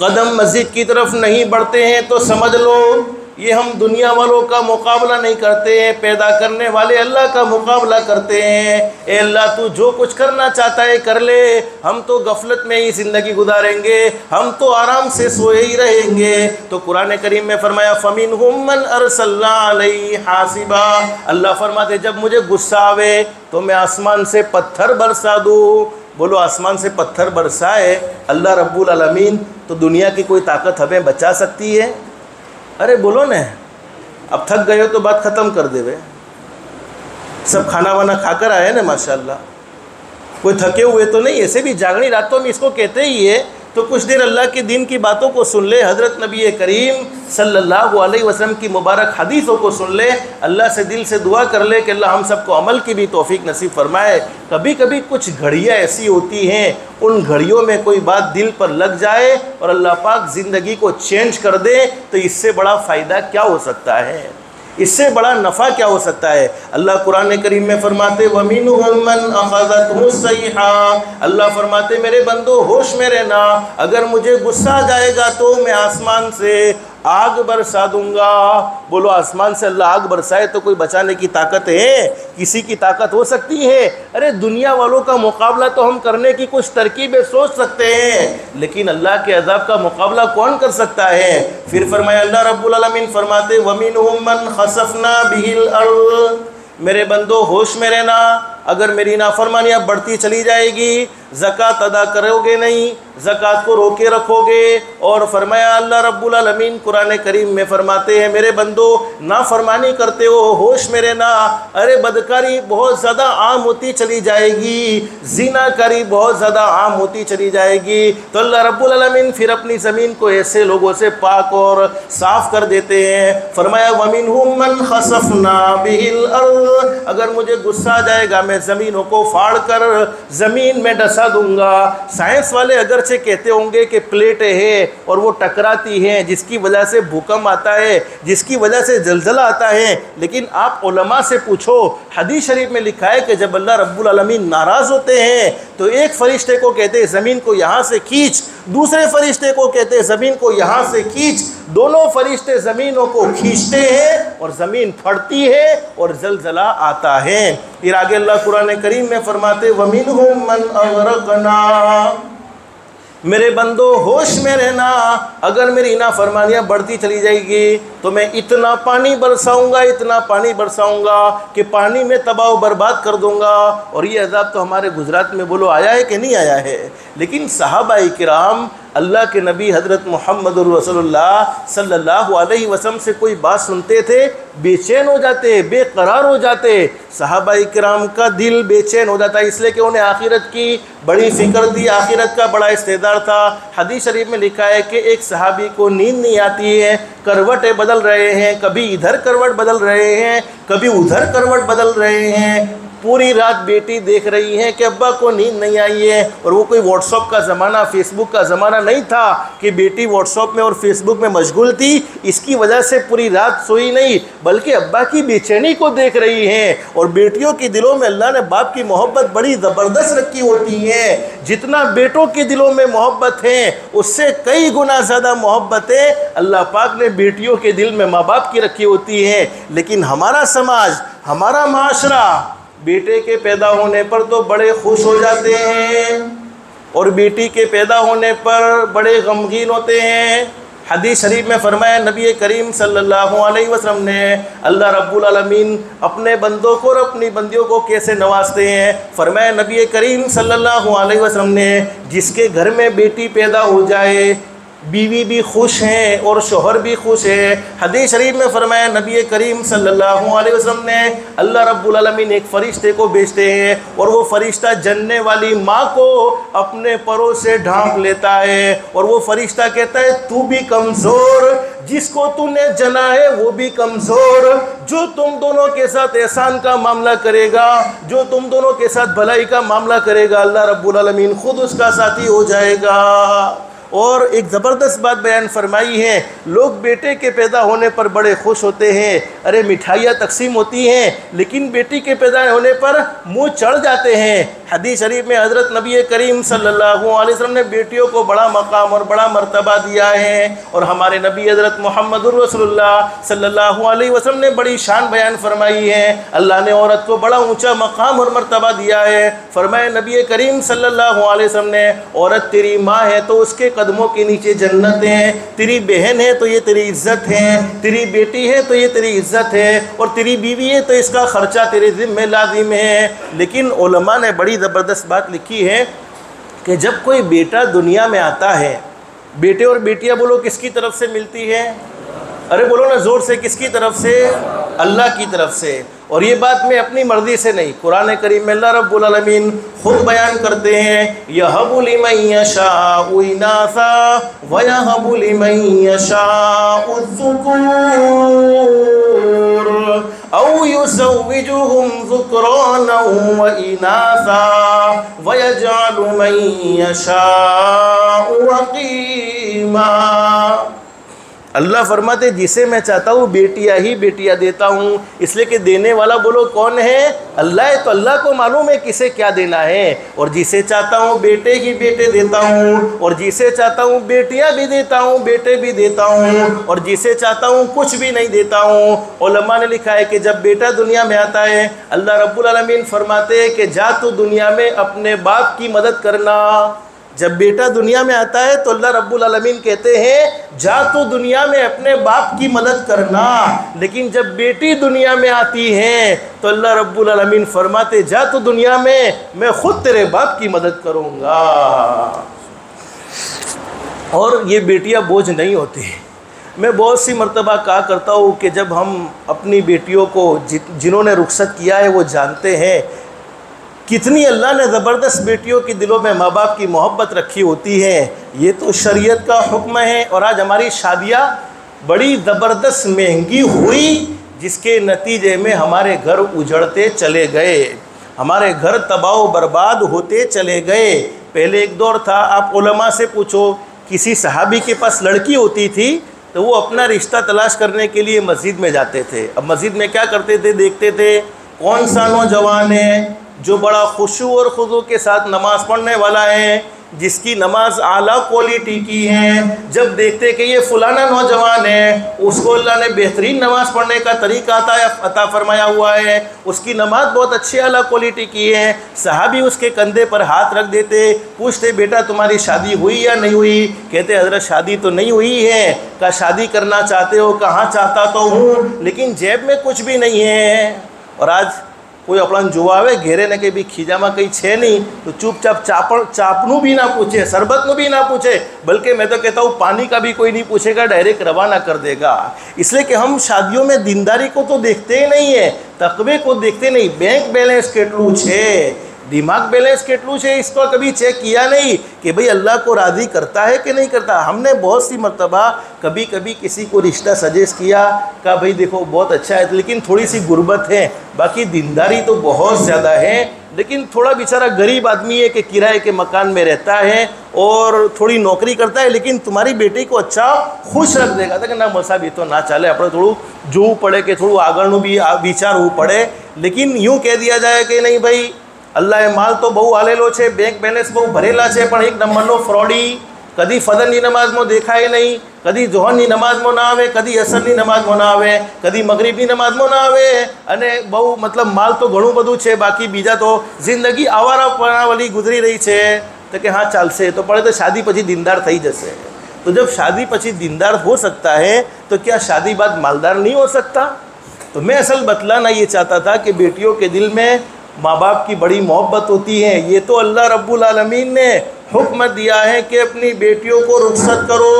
A: कदम मस्जिद की तरफ नहीं बढ़ते हैं तो समझ लो ये हम दुनिया वालों का मुकाबला नहीं करते हैं, पैदा करने वाले अल्लाह का मुकाबला करते हैं। ए अल्लाह तू जो कुछ करना चाहता है कर ले, हम तो गफलत में ही ज़िंदगी गुजारेंगे, हम तो आराम से सोए ही रहेंगे। तो कुरान करीम में फरमाया फमिनहुम मन अरसलना अलैहि हासिबा, अल्लाह फरमाते जब मुझे गुस्सा आवे तो मैं आसमान से पत्थर बरसा दूँ। बोलो आसमान से पत्थर बरसाए अल्लाह रब्बुल आलमीन तो दुनिया की कोई ताकत हमें बचा सकती है? अरे बोलो न, अब थक गए हो तो बात ख़त्म कर देवे। सब खाना वाना खाकर आए ना माशाल्लाह, कोई थके हुए तो नहीं, ऐसे भी जागनी रातों में इसको कहते ही है। तो कुछ देर अल्लाह के दिन की बातों को सुन ले, हज़रत नबी करीम सल्लल्लाहु अलैहि वसल्लम की मुबारक हदीसों को सुन ले, अल्लाह से दिल से दुआ कर ले कि अल्लाह हम सबको अमल की भी तौफीक नसीब फरमाए। कभी कभी कुछ घड़ियाँ ऐसी होती हैं, उन घड़ियों में कोई बात दिल पर लग जाए और अल्लाह पाक ज़िंदगी को चेंज कर दे, तो इससे बड़ा फ़ायदा क्या हो सकता है, इससे बड़ा नफ़ा क्या हो सकता है। अल्लाह कुरान करीम में फरमाते वमिनहुम मन अख़ज़तहुस सय्हा, अल्लाह फरमाते मेरे बंदो होश में रहना, अगर मुझे गुस्सा आ जाएगा तो मैं आसमान से आग बरसा दूंगा। बोलो आसमान से अल्लाह आग बरसाए तो कोई बचाने की ताकत है? किसी की ताकत हो सकती है? अरे दुनिया वालों का मुकाबला तो हम करने की कुछ तरकीबें सोच सकते हैं, लेकिन अल्लाह के अज़ाब का मुकाबला कौन कर सकता है? फिर फरमाया अल्लाह रब्बुल आलमीन फरमाते वमिनहुम मन खसफना बिहिल अर्द, मेरे बंदो होश में रहना, अगर मेरी नाफरमानियाँ बढ़ती चली जाएगी, ज़कात अदा करोगे नहीं, ज़कात को रोके रखोगे। और फरमाया अल्लाह रब्बुल आलमीन कुरान करीम में फरमाते हैं मेरे बंदो नाफरमानी करते हो, होश में रहना। अरे बदकारी बहुत ज़्यादा आम होती चली जाएगी, ज़िनाकारी बहुत ज़्यादा आम होती चली जाएगी, तो अल्लाह रब्बुल आलमीन फिर अपनी ज़मीन को ऐसे लोगों से पाक और साफ़ कर देते हैं। फरमाया वमिनहुम मन खसफना बिहिल अर्द, अगर मुझे गुस्सा आ जाएगा मैं ज़मीनों को फाड़ कर ज़मीन में डसा दूंगा। साइंस वाले अगरचे कहते होंगे कि प्लेटें हैं और वो टकराती हैं जिसकी वजह से भूकंप आता है, जिसकी वजह से जलजला आता है, लेकिन आप उलमा से पूछो, हदीस शरीफ में लिखा है कि जब अल्लाह रब्बुल आलमीन नाराज़ होते हैं तो एक फ़रिश्ते को कहते हैं ज़मीन को यहाँ से खींच, दूसरे फ़रिश्ते को कहते हैं ज़मीन को यहाँ से खींच, दोनों फरिश्ते ज़मीनों को खींचते हैं और ज़मीन फटती है और जलजला आता है। फिर आगे अल्लाह कुरान करीम में फरमाते वमिनहुम मन अग़रक़ना, मेरे बंदो होश में रहना, अगर मेरी नाफरमानियाँ बढ़ती चली जाएगी तो मैं इतना पानी बरसाऊंगा, इतना पानी बरसाऊंगा कि पानी में तबाह बर्बाद कर दूंगा। और ये अज़ाब तो हमारे गुजरात में बोलो आया है कि नहीं आया है। लेकिन सहाबाए किराम अल्लाह के नबी हज़रत मोहम्मद रसूलुल्लाह सल्लल्लाहु अलैहि वसल्लम से कोई बात सुनते थे, बेचैन हो जाते, बेकरार हो जाते। सहाबाए किराम का दिल बेचैन हो जाता, इसलिए कि उन्हें आखिरत की बड़ी फ़िक्र थी, आखिरत का बड़ा इस्तेदार था। हदीस शरीफ में लिखा है कि एक सहाबी को नींद नहीं आती है, करवटें बदल रहे हैं, कभी इधर करवट बदल रहे हैं, कभी उधर करवट बदल रहे हैं। पूरी रात बेटी देख रही है कि अब्बा को नींद नहीं आई है। और वो कोई व्हाट्सअप का ज़माना, फेसबुक का ज़माना नहीं था कि बेटी व्हाट्सअप में और फेसबुक में मशगूल थी, इसकी वजह से पूरी रात सोई नहीं, बल्कि अब्बा की बेचैनी को देख रही हैं। और बेटियों के दिलों में अल्लाह ने बाप की मोहब्बत बड़ी ज़बरदस्त रखी होती है। जितना बेटों के दिलों में मोहब्बत है, उससे कई गुना ज़्यादा मोहब्बतें अल्लाह पाक ने बेटियों के दिल में माँ बाप की रखी होती हैं। लेकिन हमारा समाज, हमारा माशरा बेटे के पैदा होने पर तो बड़े खुश हो जाते हैं और बेटी के पैदा होने पर बड़े गमगीन होते हैं। हदीस शरीफ में फरमाया नबी करीम सल्लल्लाहु अलैहि वसल्लम ने, अल्लाह रब्बुल आलमीन अपने बंदों को और अपनी बंदियों को कैसे नवाजते हैं। फरमाया नबी करीम सल्लल्लाहु अलैहि वसल्लम ने, जिसके घर में बेटी पैदा हो जाए बीवी भी खुश हैं और शोहर भी खुश है। हदीस शरीफ में फरमाया नबी करीम सल्लल्लाहु अलैहि वसल्लम ने, अल्लाह रब्बुल आलमीन एक फ़रिश्ते को भेजते हैं और वो फ़रिश्ता जन्ने वाली माँ को अपने परों से ढांप लेता है और वो फ़रिश्ता कहता है, तू भी कमज़ोर, जिसको तूने जना है वो भी कमज़ोर। जो तुम दोनों के साथ एहसान का मामला करेगा, जो तुम दोनों के साथ भलाई का मामला करेगा, अल्लाह रब्बुल आलमीन खुद उसका साथी हो जाएगा। और एक ज़बरदस्त बात बयान फरमाई है, लोग बेटे के पैदा होने पर बड़े खुश होते हैं। अरे मिठाइयाँ तकसीम होती हैं, लेकिन बेटी के पैदा होने पर मुंह चढ़ जाते हैं। हदीस शरीफ में हज़रत नबी करीम सल्लल्लाहु अलैहि वसल्लम ने बेटियों को बड़ा मकाम और बड़ा मर्तबा दिया है। और हमारे नबी हज़रत मोहम्मद रसूलुल्लाह सल्लल्लाहु अलैहि वसल्लम ने बड़ी शान बयान फरमाई है। अल्लाह ने औरत को बड़ा ऊँचा मकाम और मर्तबा दिया है। फरमाया नबी करीम सल्लल्लाहु अलैहि वसल्लम ने, औरत तेरी माँ है तो उसके कदमों के नीचे जन्नत है, तेरी बहन है तो ये तेरी इज्जत है, तेरी बेटी है तो ये तेरी इज्जत है, और तेरी बीवी है तो इसका खर्चा तेरे ज़िम्मे लाजिम है। लेकिन उलमा ने बड़ी ज़बरदस्त बात लिखी है कि जब कोई बेटा दुनिया में आता है, बेटे और बेटियां बोलो किसकी तरफ से मिलती है? अरे बोलो ना ज़ोर से, किसकी तरफ से? अल्लाह की तरफ से। और ये बात मैं अपनी मर्ज़ी से नहीं, कुरान करीम में अल्लाह रब्बुल आलमीन खुद बयान करते हैं, यहबु लिमन यशाउ इनासा व यहबु लिमन यशाउ ज़ुकूर औ युज़व्विजुहुम ज़ुक्राना व इनासा व यजअलु मन यशाउ अक़ीमा। अल्लाह फरमाते जिसे मैं चाहता हूँ बेटियाँ ही बेटियाँ देता हूँ, इसलिए कि देने वाला बोलो कौन है? अल्लाह है। तो अल्लाह को मालूम है किसे क्या देना है। और जिसे चाहता हूँ बेटे ही बेटे देता हूँ, और जिसे चाहता हूँ बेटियाँ भी देता हूँ, बेटे भी देता हूँ, और जिसे चाहता हूँ कुछ भी नहीं देता हूँ। उलमा ने लिखा है कि जब बेटा दुनिया में आता है, अल्लाह रब्बुल आलमीन फरमाते हैं कि जा तू दुनिया में अपने बाप की मदद करना। जब बेटा दुनिया में आता है तो अल्लाह रब्बुल आलमीन कहते हैं जा तो दुनिया में अपने बाप की मदद करना। लेकिन जब बेटी दुनिया में आती है तो अल्लाह रब्बुल आलमीन फरमाते जा तो दुनिया में मैं खुद तेरे बाप की मदद करूँगा। और ये बेटियां बोझ नहीं होती। मैं बहुत सी मर्तबा कहा करता हूँ कि जब हम अपनी बेटियों को जिन्होंने रुखसत किया है वो जानते हैं कितनी अल्लाह ने ज़बरदस्त बेटियों के दिलों में माँ बाप की मोहब्बत रखी होती है। ये तो शरीयत का हुक्म है। और आज हमारी शादियाँ बड़ी ज़बरदस्त महंगी हुई, जिसके नतीजे में हमारे घर उजड़ते चले गए, हमारे घर तबाह बर्बाद होते चले गए। पहले एक दौर था, आप उलमा से पूछो, किसी सहाबी के पास लड़की होती थी तो वो अपना रिश्ता तलाश करने के लिए मस्जिद में जाते थे। अब मस्जिद में क्या करते थे? देखते थे कौन सा नौजवान है जो बड़ा खुशू और खुजू के साथ नमाज़ पढ़ने वाला है, जिसकी नमाज आला क्वालिटी की है, जब देखते कि ये फलाना नौजवान है, उसको अल्लाह ने बेहतरीन नमाज पढ़ने का तरीका अता फरमाया हुआ है, उसकी नमाज बहुत अच्छी आला क्वालिटी की है, सहाबी उसके कंधे पर हाथ रख देते, पूछते बेटा तुम्हारी शादी हुई या नहीं हुई? कहते हज़रत शादी तो नहीं हुई है। कहा शादी करना चाहते हो? कहाँ चाहता तो हूँ, लेकिन जेब में कुछ भी नहीं है। और आज कोई अपना जुआवे घेरे ने के भी खीजामा कहीं छे नहीं, तो चुपचाप चापनू भी ना पूछे, शरबतनू भी ना पूछे, बल्कि मैं तो कहता हूँ पानी का भी कोई नहीं पूछेगा, डायरेक्ट रवाना कर देगा। इसलिए कि हम शादियों में दीनदारी को तो देखते ही नहीं है, तकवे को देखते नहीं। बैंक बैलेंस केटलू छे, दिमाग बैलेंस केटलू है, इसको कभी चेक किया नहीं कि भाई अल्लाह को राज़ी करता है कि नहीं करता। हमने बहुत सी मरतबा कभी कभी किसी को रिश्ता सजेस्ट किया, कहा भाई देखो बहुत अच्छा है, लेकिन थोड़ी सी गुर्बत है, बाकी दीनदारी तो बहुत ज़्यादा है, लेकिन थोड़ा बेचारा गरीब आदमी है कि किराए के मकान में रहता है और थोड़ी नौकरी करता है, लेकिन तुम्हारी बेटी को अच्छा खुश रख देगा। तो ना मसाब ये तो ना चाले, अपने थोड़ू जोવું પડે कि थोड़ू આગળનું भी विचारવું પડે। लेकिन यूँ कह दिया जाए कि नहीं भाई अल्लाह माल तो बहु आलेलो है, बैंक बैलेंस बहु भरेला है, पण एक नंबरनो फ्रॉडी, कदी फजरनी नमाज में देखाय नहीं, कदी जोहरनी नमाज में ना आवे, कदी असरनी नमाज में ना आवे, कदी मगरीबनी नमाज में ना आवे, अने बहु मतलब माल तो घणुं बधुं छे, बाकी बीजा तो जिंदगी आवारापणा वाली गुजरी रही है। तो कि हाँ चालशे, तो पड़े तो शादी पछी दीनदार थई जशे। तो जब शादी पछी दीनदार हो सकता है, तो क्या शादी बाद मालदार नहीं हो सकता? तो मैं असल बतलाना ये चाहता था कि बेटियों के दिल में माँ बाप की बड़ी मोहब्बत होती है। ये तो अल्लाह रब्बुल आलमीन ने हुक्म दिया है कि अपनी बेटियों को रुखसत करो,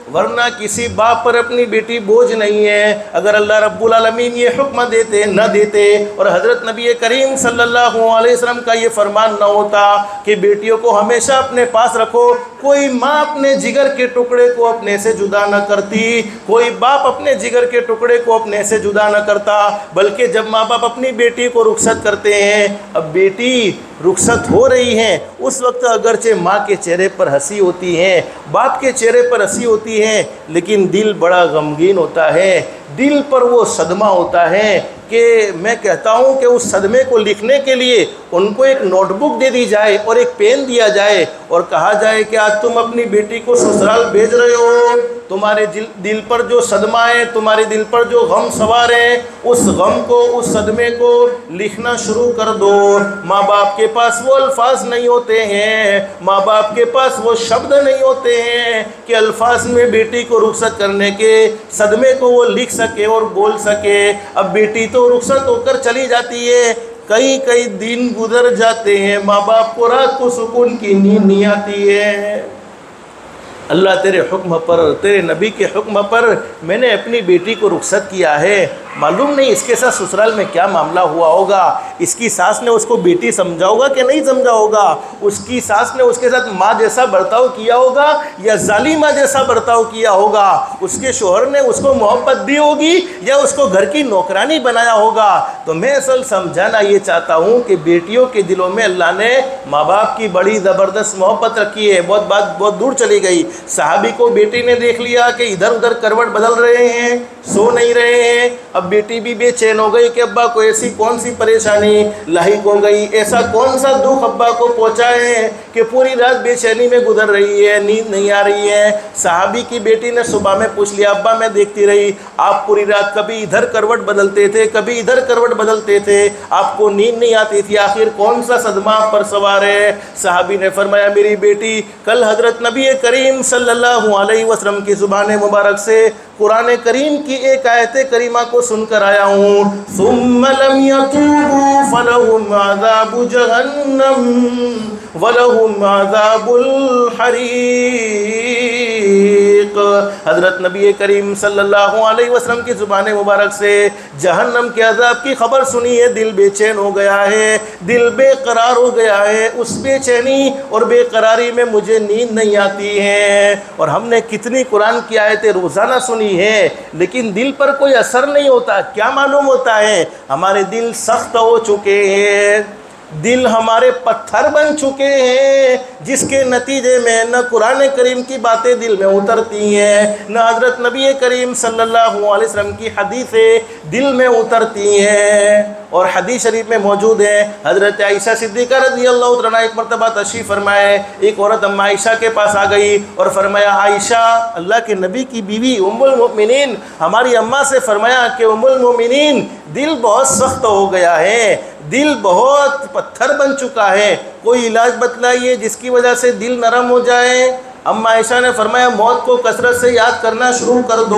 A: वरना किसी बाप पर अपनी बेटी बोझ नहीं है। अगर अल्लाह रब्बुल आलमीन ये हुक्म देते न देते और हज़रत नबी करीम सल्लल्लाहु अलैहि वसल्लम का ये फरमान न होता कि बेटियों को हमेशा अपने पास रखो, कोई माँ अपने जिगर के टुकड़े को अपने से जुदा न करती, कोई बाप अपने जिगर के टुकड़े को अपने से जुदा न करता। बल्कि जब माँ बाप अपनी बेटी को रुखसत करते हैं, अब बेटी रुखसत हो रही है, उस वक्त अगरचे माँ के चेहरे पर हंसी होती है, बाप के चेहरे पर हंसी होती है, लेकिन दिल बड़ा गमगीन होता है, दिल पर वो सदमा होता है कि मैं कहता हूँ कि उस सदमे को लिखने के लिए उनको एक नोटबुक दे दी जाए और एक पेन दिया जाए और कहा जाए कि आज तुम अपनी बेटी को ससुराल भेज रहे हो, तुम्हारे दिल पर जो सदमा है, तुम्हारे दिल पर जो गम सवार है, उस गम को, उस सदमे को लिखना शुरू कर दो। माँ बाप के पास वो अल्फाज नहीं होते हैं, माँ बाप के पास वो शब्द नहीं होते हैं कि अल्फाज में बेटी को रुखसत करने के सदमे को वो लिख सके और बोल सके। अब बेटी तो रुखसत होकर चली जाती है, कई कई दिन गुजर जाते हैं, माँ बाप को रात को सुकून की नींद नहीं आती है। अल्लाह तेरे हुक्म पर, तेरे नबी के हुक्म पर मैंने अपनी बेटी को रुखसत किया है। मालूम नहीं इसके साथ ससुराल में क्या मामला हुआ होगा, इसकी सास ने उसको बेटी समझा होगा कि नहीं समझा होगा, उसकी सास ने उसके साथ माँ जैसा बर्ताव किया होगा या जालिमा जैसा बर्ताव किया होगा, उसके शोहर ने उसको मोहब्बत दी होगी या उसको घर की नौकरानी बनाया होगा। तो मैं असल समझाना ये चाहता हूँ कि बेटियों के दिलों में अल्लाह ने माँ बाप की बड़ी ज़बरदस्त मोहब्बत रखी है। बात बहुत दूर चली गई। सहाबी को बेटी ने देख लिया कि इधर उधर करवट बदल रहे हैं, सो नहीं रहे हैं। अब बेटी भी बेचैन हो गई कि अब्बा को ऐसी कौन सी परेशानी लाहिक हो गई, ऐसा कौन सा दुख अब्बा को पहुंचा है कि पूरी रात बेचैनी में गुजर रही है, नींद नहीं आ रही है। सहाबी की बेटी ने सुबह में पूछ लिया, अब्बा मैं देखती रही आप पूरी रात कभी इधर करवट बदलते थे, कभी इधर करवट बदलते थे, आपको नींद नहीं आती थी, आखिर कौन सा सदमा आप पर सवार है? सहाबी ने फरमाया, मेरी बेटी कल हजरत नबी करीम सल्लल्लाहु अलैहि वसल्लम की ज़ुबान मुबारक से कुरान करीम की एक आयत करीमा को सुनकर आया हूँ। सुम्मा लम यतूबू फलहुम अज़ाबु जहन्नम वलहुम अज़ाबुल हरीक। हज़रत नबी करीम सल्लल्लाहु अलैहि वसल्लम की ज़ुबान मुबारक से जहन्नम के अज़ाब की खबर सुनी है, दिल बेचैन हो गया है, दिल बेकरार हो गया है। उस बेचैनी और बेकरारी में मुझे नींद नहीं आती है। और हमने कितनी कुरान की आयतें रोज़ाना सुनी है, लेकिन दिल पर कोई असर नहीं होता। क्या मालूम होता है? हमारे दिल सख्त हो चुके हैं। दिल हमारे पत्थर बन चुके हैं, जिसके नतीजे में न कुरान करीम की बातें दिल में उतरती हैं, न हज़रत नबी करीम सल्लल्लाहु अलैहि वसल्लम की हदीसें दिल में उतरती हैं। और हदीस शरीफ में मौजूद है, हज़रत आयशा सिद्दीक़ा रज़ियल्लाहु तआला एक मरतबा तशरीफ़ फरमाए, एक औरत अम्मा आयशा के पास आ गई और फरमाया, आयशा अल्लाह के नबी की बीवी उम्मुल मोमिनीन, हमारी अम्मा से फरमाया कि उम्मुल मोमिनीन दिल बहुत सख्त हो गया है, दिल बहुत पत्थर बन चुका है, कोई इलाज बतलाइए जिसकी वजह से दिल नरम हो जाए। अम्मा आयशा ने फरमाया, मौत को कसरत से याद करना शुरू कर दो,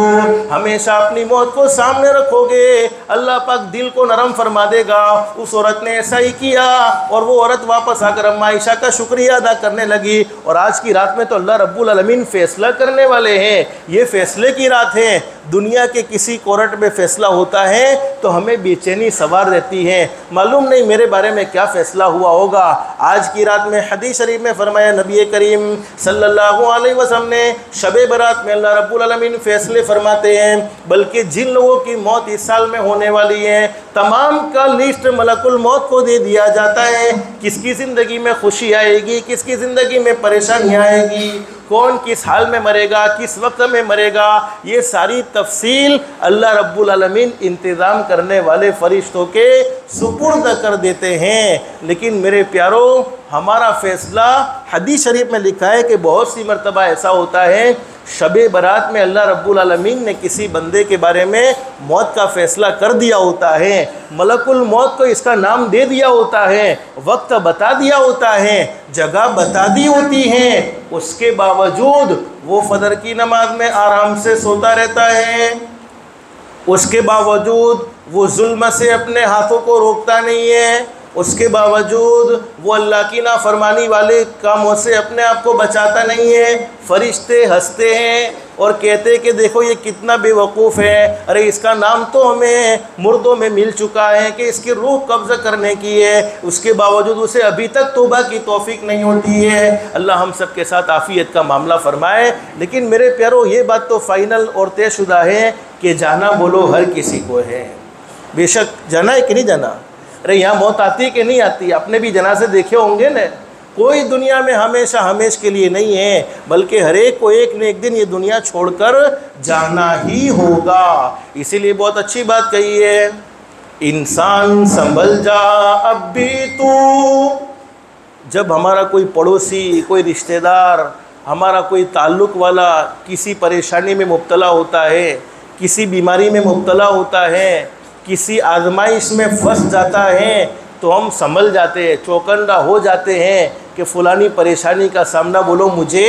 A: हमेशा अपनी मौत को सामने रखोगे, अल्लाह पाक दिल को नरम फरमा देगा। उस औरत ने ऐसा ही किया और वो औरत वापस आकर अम्मा आयशा का शुक्रिया अदा करने लगी। और आज की रात में तो अल्लाह रब्बुल आलमीन फ़ैसला करने वाले हैं, ये फ़ैसले की रात है। दुनिया के किसी कोर्ट में फ़ैसला होता है तो हमें बेचैनी सवार रहती है, मालूम नहीं मेरे बारे में क्या फ़ैसला हुआ होगा। आज की रात में हदीस शरीफ में फरमाया, नबी करीम सल्लल्लाहु अलैहि वसल्लम ने शबे बरात में अल्लाह रब्बुल आलमीन फ़ैसले फरमाते हैं, बल्कि जिन लोगों की मौत इस साल में होने वाली है तमाम का लिस्ट मलकुल मौत को दे दिया जाता है। किसकी ज़िंदगी में खुशी आएगी, किसकी ज़िंदगी में परेशानी आएगी, कौन किस हाल में मरेगा, किस वक्त में मरेगा, ये सारी तफसील अल्लाह रब्बुल आलमीन इंतज़ाम करने वाले फरिश्तों के सुपुर्द कर देते हैं। लेकिन मेरे प्यारों, हमारा फ़ैसला हदीस शरीफ में लिखा है कि बहुत सी मरतबा ऐसा होता है, शबे बरात में अल्लाह रब्बुल आलमीन ने किसी बंदे के बारे में मौत का फ़ैसला कर दिया होता है, मलकुल मौत को इसका नाम दे दिया होता है, वक्त बता दिया होता है, जगह बता दी होती है, उसके बावजूद वो फजर की नमाज में आराम से सोता रहता है, उसके बावजूद वो जुल्म से अपने हाथों को रोकता नहीं है, उसके बावजूद वो अल्लाह की नाफरमानी वाले कामों से अपने आप को बचाता नहीं है। फरिश्ते हंसते हैं और कहते हैं कि देखो ये कितना बेवकूफ़ है, अरे इसका नाम तो हमें मुर्दों में मिल चुका है कि इसकी रूह कब्ज़ करने की है, उसके बावजूद उसे अभी तक तौबा की तौफीक नहीं होती है। अल्लाह हम सब के साथ आफ़ियत का मामला फ़रमाए। लेकिन मेरे प्यारों, ये बात तो फ़ाइनल और तयशुदा है कि जाना बोलो हर किसी को है। बेशक जाना है कि नहीं जाना, अरे यहाँ मौत आती है कि नहीं आती, आपने भी जनाज़े देखे होंगे न। कोई दुनिया में हमेशा हमेश के लिए नहीं है, बल्कि हर एक को एक न एक दिन ये दुनिया छोड़कर जाना ही होगा। इसीलिए बहुत अच्छी बात कही है, इंसान संभल जा अब भी तू। जब हमारा कोई पड़ोसी, कोई रिश्तेदार, हमारा कोई ताल्लुक़ वाला किसी परेशानी में मुब्तला होता है, किसी बीमारी में मुब्तला होता है, किसी आजमाइश में फंस जाता है, तो हम संभल जाते हैं, चौकन्ना हो जाते हैं कि फ़लानी परेशानी का सामना बोलो मुझे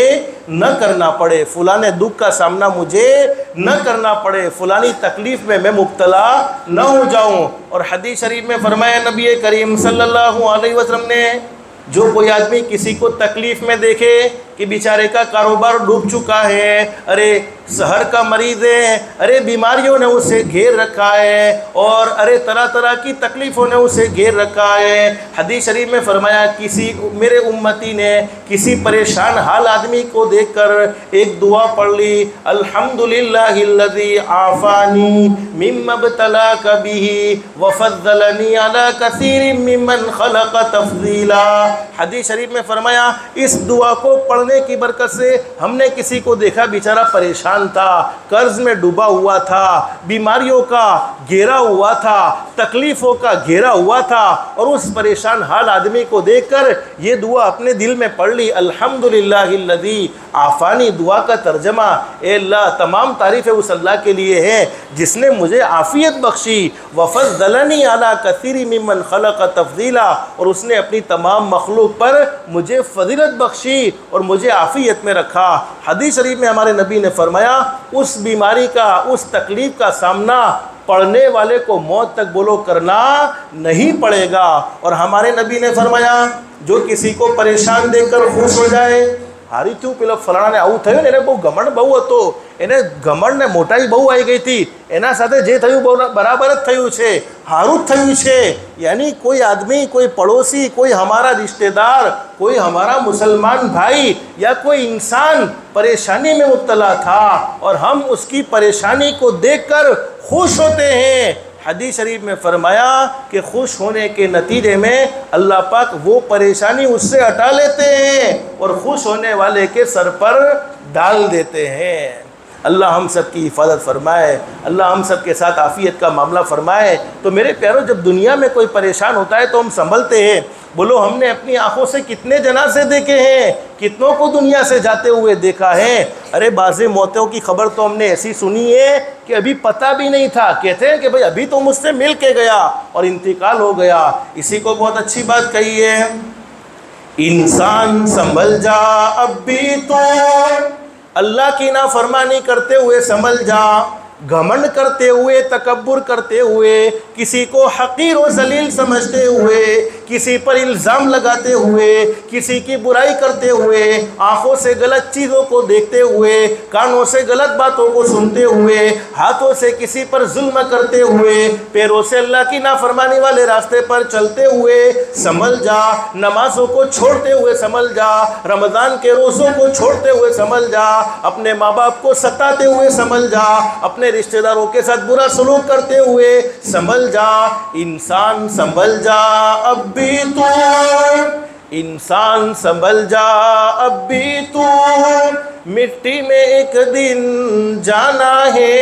A: न करना पड़े, फ़लाने दुख का सामना मुझे न करना पड़े, फ़लानी तकलीफ़ में मैं मुब्तला न हो जाऊं। और हदीस शरीफ में फरमाया नबी करीम सल्लल्लाहु अलैहि वसल्लम ने, जो कोई आदमी किसी को तकलीफ़ में देखे कि बेचारे का कारोबार डूब चुका है, अरे शहर का मरीज़ है, अरे बीमारियों ने उसे घेर रखा है, और अरे तरह तरह की तकलीफ़ों ने उसे घेर रखा है। हदीस शरीफ में फरमाया, किसी मेरे उम्मती ने किसी परेशान हाल आदमी को देखकर एक दुआ पढ़ ली, अल्हम्दुलिल्लाहिल्लज़ी आफ़ानी मिम्मा इब्तलाका बिही व फ़ज़्ज़लनी अला कसीरिम मिम्मन ख़लक़ तफ़ज़ीला। हदीस शरीफ में फरमाया, इस दुआ को पढ़ने की बरकत से हमने किसी को देखा बेचारा परेशान था, कर्ज में डूबा हुआ था, बीमारियों का घेरा हुआ था, तकलीफ़ों का घेरा हुआ था, और उस परेशान हाल आदमी को देखकर ये दुआ अपने दिल में पढ़ ली, अल्हम्दुलिल्लाहिल्लज़ी आफ़ानी। दुआ का तर्जमा, ए अल्लाह, तमाम तारीफ़ें उस अल्लाह के लिए है जिसने मुझे आफ़ियत बख्शी, वफ़ज़्ज़लनी अला कसीरी मिम्मन ख़लक़ तफ़ज़ीला, और उसने अपनी तमाम मखलूक पर मुझे फ़ज़ीलत बख्शी और मुझे आफ़ियत में रखा। हदीस शरीफ में हमारे नबी ने फरमाया, उस बीमारी का, उस तकलीफ़ का सामना पढ़ने वाले को मौत तक बोलो करना नहीं पड़ेगा। और हमारे नबी ने फरमाया, जो किसी को परेशान देखकर खुश हो जाए, हारी थी पेलो फलाना ने आવું થયું ને, એને બહુ ગમણ બહુ હતો, એને ગમણ ને મોટાઈ બહુ આવી ગઈ હતી, એના સાથે જે થયું બરાબર જ થયું છે, હારું જ થયું છે। यानी कोई आदमी, कोई पड़ोसी, कोई हमारा रिश्तेदार, कोई हमारा मुसलमान भाई या कोई इंसान परेशानी में मुब्तला था और हम उसकी परेशानी को देखकर खुश होते हैं। हदीस शरीफ में फरमाया कि खुश होने के नतीजे में अल्लाह पाक वो परेशानी उससे हटा लेते हैं और खुश होने वाले के सर पर डाल देते हैं। अल्लाह हम सब की हिफाजत फरमाए, अल्लाह हम सब के साथ आफ़ियत का मामला फरमाए। तो मेरे प्यारों, जब दुनिया में कोई परेशान होता है तो हम संभलते हैं। बोलो, हमने अपनी आंखों से कितने जनाजे देखे हैं, कितनों को दुनिया से जाते हुए देखा है। अरे बाज़े मौतों की खबर तो हमने ऐसी सुनी है कि अभी पता भी नहीं था। कहते हैं कि भाई अभी तो मुझसे मिल के गया और इंतकाल हो गया। इसी को बहुत अच्छी बात कही है, इंसान संभल जा अब भी तो, अल्लाह की नाफरमानी करते हुए संभल जा, घमंड करते हुए, तकब्बुर करते हुए, किसी को हकीर और जलील समझते हुए, किसी पर इल्ज़ाम लगाते हुए, किसी की बुराई करते हुए, आँखों से गलत चीज़ों को देखते हुए, कानों से गलत बातों को सुनते हुए, हाथों से किसी पर जुल्म करते हुए, पैरों से अल्लाह की नाफरमानी वाले रास्ते पर चलते हुए संभल जा, नमाजों को छोड़ते हुए संभल जा, रमज़ान के रोज़ों को छोड़ते हुए संभल जा, अपने माँ बाप को सताते हुए संभल जा, अपने रिश्तेदारों के साथ बुरा सलूक करते हुए संभल जा। इंसान संभल जा अब भी तू, इंसान संभल जा अब भी तू, मिट्टी में एक दिन जाना है,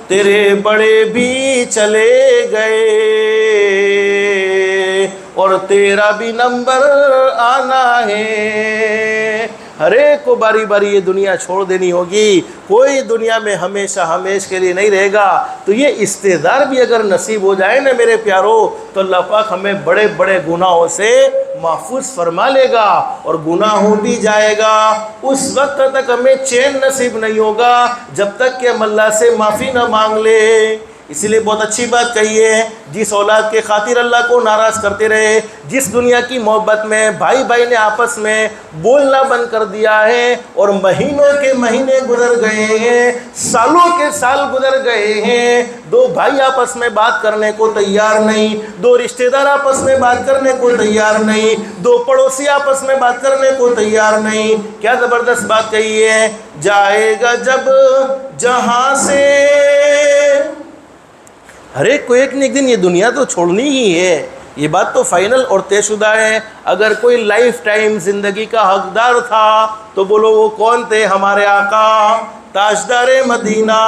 A: तेरे बड़े भी चले गए और तेरा भी नंबर आना है। हर एक को बारी बारी ये दुनिया छोड़ देनी होगी, कोई दुनिया में हमेशा हमेश के लिए नहीं रहेगा। तो ये इस्तेदार भी अगर नसीब हो जाए ना मेरे प्यारों, तो अल्लाह पाक हमें बड़े बड़े गुनाहों से महफूज फरमा लेगा और गुनाह हो भी जाएगा। उस वक्त तक हमें चैन नसीब नहीं होगा जब तक कि हम अल्लाह से माफ़ी ना मांग ले। इसीलिए बहुत अच्छी बात कही है, जिस औलाद के खातिर अल्लाह को नाराज़ करते रहे, जिस दुनिया की मोहब्बत में भाई भाई ने आपस में बोलना बंद कर दिया है और महीनों के महीने गुजर गए हैं, सालों के साल गुजर गए हैं, दो भाई आपस में बात करने को तैयार नहीं, दो रिश्तेदार आपस में बात करने को तैयार नहीं, दो पड़ोसी आपस में बात करने को तैयार नहीं। क्या ज़बरदस्त बात कही है, जाएगा जब जहाँ से, हर एक को एक न एक दिन ये दुनिया तो छोड़नी ही है, ये बात तो फाइनल और तयशुदा है। अगर कोई लाइफ टाइम ज़िंदगी का हकदार था तो बोलो वो कौन थे? हमारे आका ताजदारे मदीना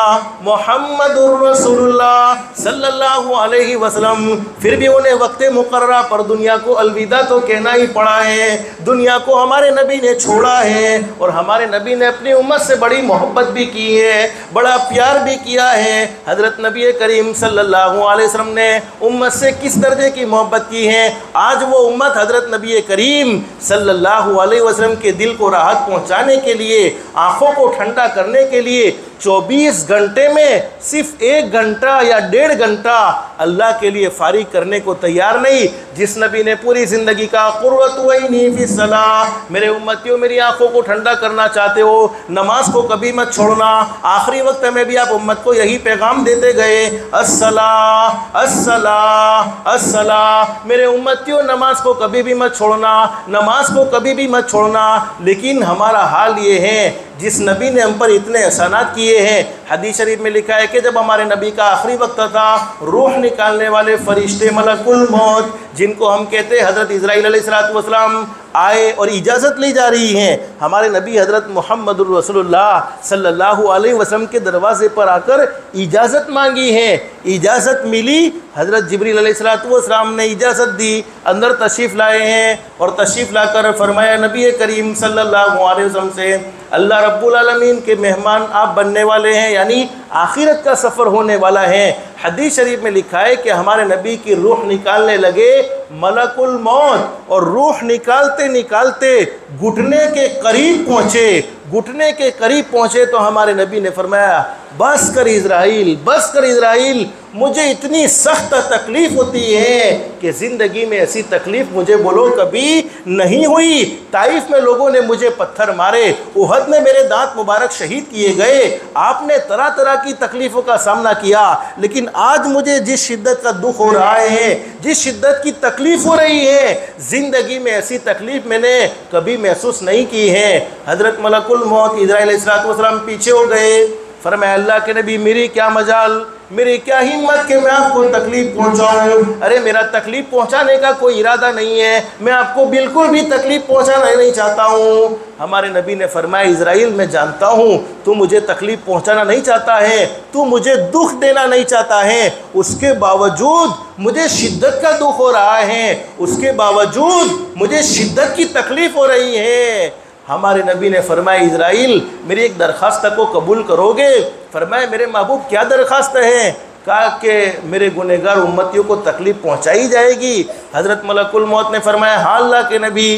A: मोहम्मदुर रसूलुल्लाह सल्लल्लाहु अलैहि वसल्लम। फिर भी उन्हें वक्त मुकर्ररा पर दुनिया को अलविदा तो कहना ही पड़ा है। दुनिया को हमारे नबी ने छोड़ा है और हमारे नबी ने अपनी उम्मत से बड़ी मोहब्बत भी की है, बड़ा प्यार भी किया है। हज़रत नबी करीम सल्लल्लाहु अलैहि वसल्लम ने उम्मत से किस दर्जे की मोहब्बत की है। आज वो उम्मत हज़रत नबी करीम सल्लल्लाहु अलैहि वसल्लम के दिल को राहत पहुँचाने के लिए, आँखों को ठंडा करने के लिए 24 घंटे में सिर्फ 1 घंटा या 1.5 घंटा अल्लाह के लिए फारिग करने को तैयार नहीं। जिस नबी ने पूरी ज़िंदगी का कुर्रतु ऐनी फी सलाह, मेरे उम्मतियों मेरी आंखों को ठंडा करना चाहते हो, नमाज को कभी मत छोड़ना। आखिरी वक्त में भी आप उम्मत को यही पैगाम देते गए, अस्सलाह अस्सलाह अस्सलाह। मेरे उम्मतियों नमाज को कभी भी मत छोड़ना, नमाज को कभी भी मत छोड़ना। लेकिन हमारा हाल ये है, जिस नबी ने हम पर इतने एहसानात किए हैं, हदीस शरीफ में लिखा है कि जब हमारे नबी का आखिरी वक्त था, रूह निकालने वाले फरिश्ते मलकुल मौत, जिनको हम कहते हैं हज़रत इज़राइल अलैहिस्सलाम, आए और इजाज़त ली जा रही हैं। हमारे नबी हज़रत मुहम्मदुर रसूलुल्लाह सल्लल्लाहु अलैहि वसल्लम के दरवाज़े पर आकर इजाज़त मांगी है। इजाज़त मिली, हज़रत जिब्रील अलैहिस्सलाम ने इजाज़त दी, अंदर तशरीफ़ लाए हैं और तशरीफ़ लाकर फरमाया नबी करीम सल्लल्लाहु अलैहि वसल्लम से, अल्लाह रब्बुल आलमीन के मेहमान आप बनने वाले हैं, यानी आखिरत का सफ़र होने वाला है। हदीस शरीफ में लिखा है कि हमारे नबी की रूह निकालने लगे मलकुल मौत, और रूह निकालते निकालते घुटने के करीब पहुँचे। घुटने के करीब पहुँचे तो हमारे नबी ने फरमाया, बस कर इज़राइल, बस कर इज़राइल, मुझे इतनी सख्त तकलीफ़ होती है कि ज़िंदगी में ऐसी तकलीफ़ मुझे बोलो कभी नहीं हुई। ताइफ में लोगों ने मुझे पत्थर मारे, उहद में मेरे दांत मुबारक शहीद किए गए, आपने तरह तरह की तकलीफ़ों का सामना किया, लेकिन आज मुझे जिस शिद्दत का दुख हो रहा है, जिस शिद्दत की तकलीफ़ हो रही है, ज़िंदगी में ऐसी तकलीफ़ मैंने कभी महसूस नहीं की है। हज़रत मलकुल मौत इज़राइल अलैहिस्सलाम पीछे हो गए, फरमाया अल्लाह के नबी मेरी क्या मजाल, मेरी क्या हिम्मत कि मैं आपको तकलीफ़ पहुंचाऊं। अरे मेरा तकलीफ़ पहुंचाने का कोई इरादा नहीं है, मैं आपको बिल्कुल भी तकलीफ़ पहुंचाना नहीं चाहता हूं। हमारे नबी ने फरमाया इज़राइल मैं जानता हूं तू मुझे तकलीफ़ पहुंचाना नहीं चाहता है, तू मुझे दुख देना नहीं चाहता है, उसके बावजूद मुझे शिद्दत का दुख हो रहा है, उसके बावजूद मुझे शिद्दत की तकलीफ़ हो रही है। हमारे नबी ने फरमाया इज़राइल मेरी एक दरख्वास्त को कबूल करोगे? फरमाया मेरे महबूब क्या दरख्वास्त है? कहा कि मेरे गुनहगार उम्मतियों को तकलीफ़ पहुंचाई जाएगी। हज़रत मलकुल मौत ने फरमाया हाँ अल्लाह के नबी,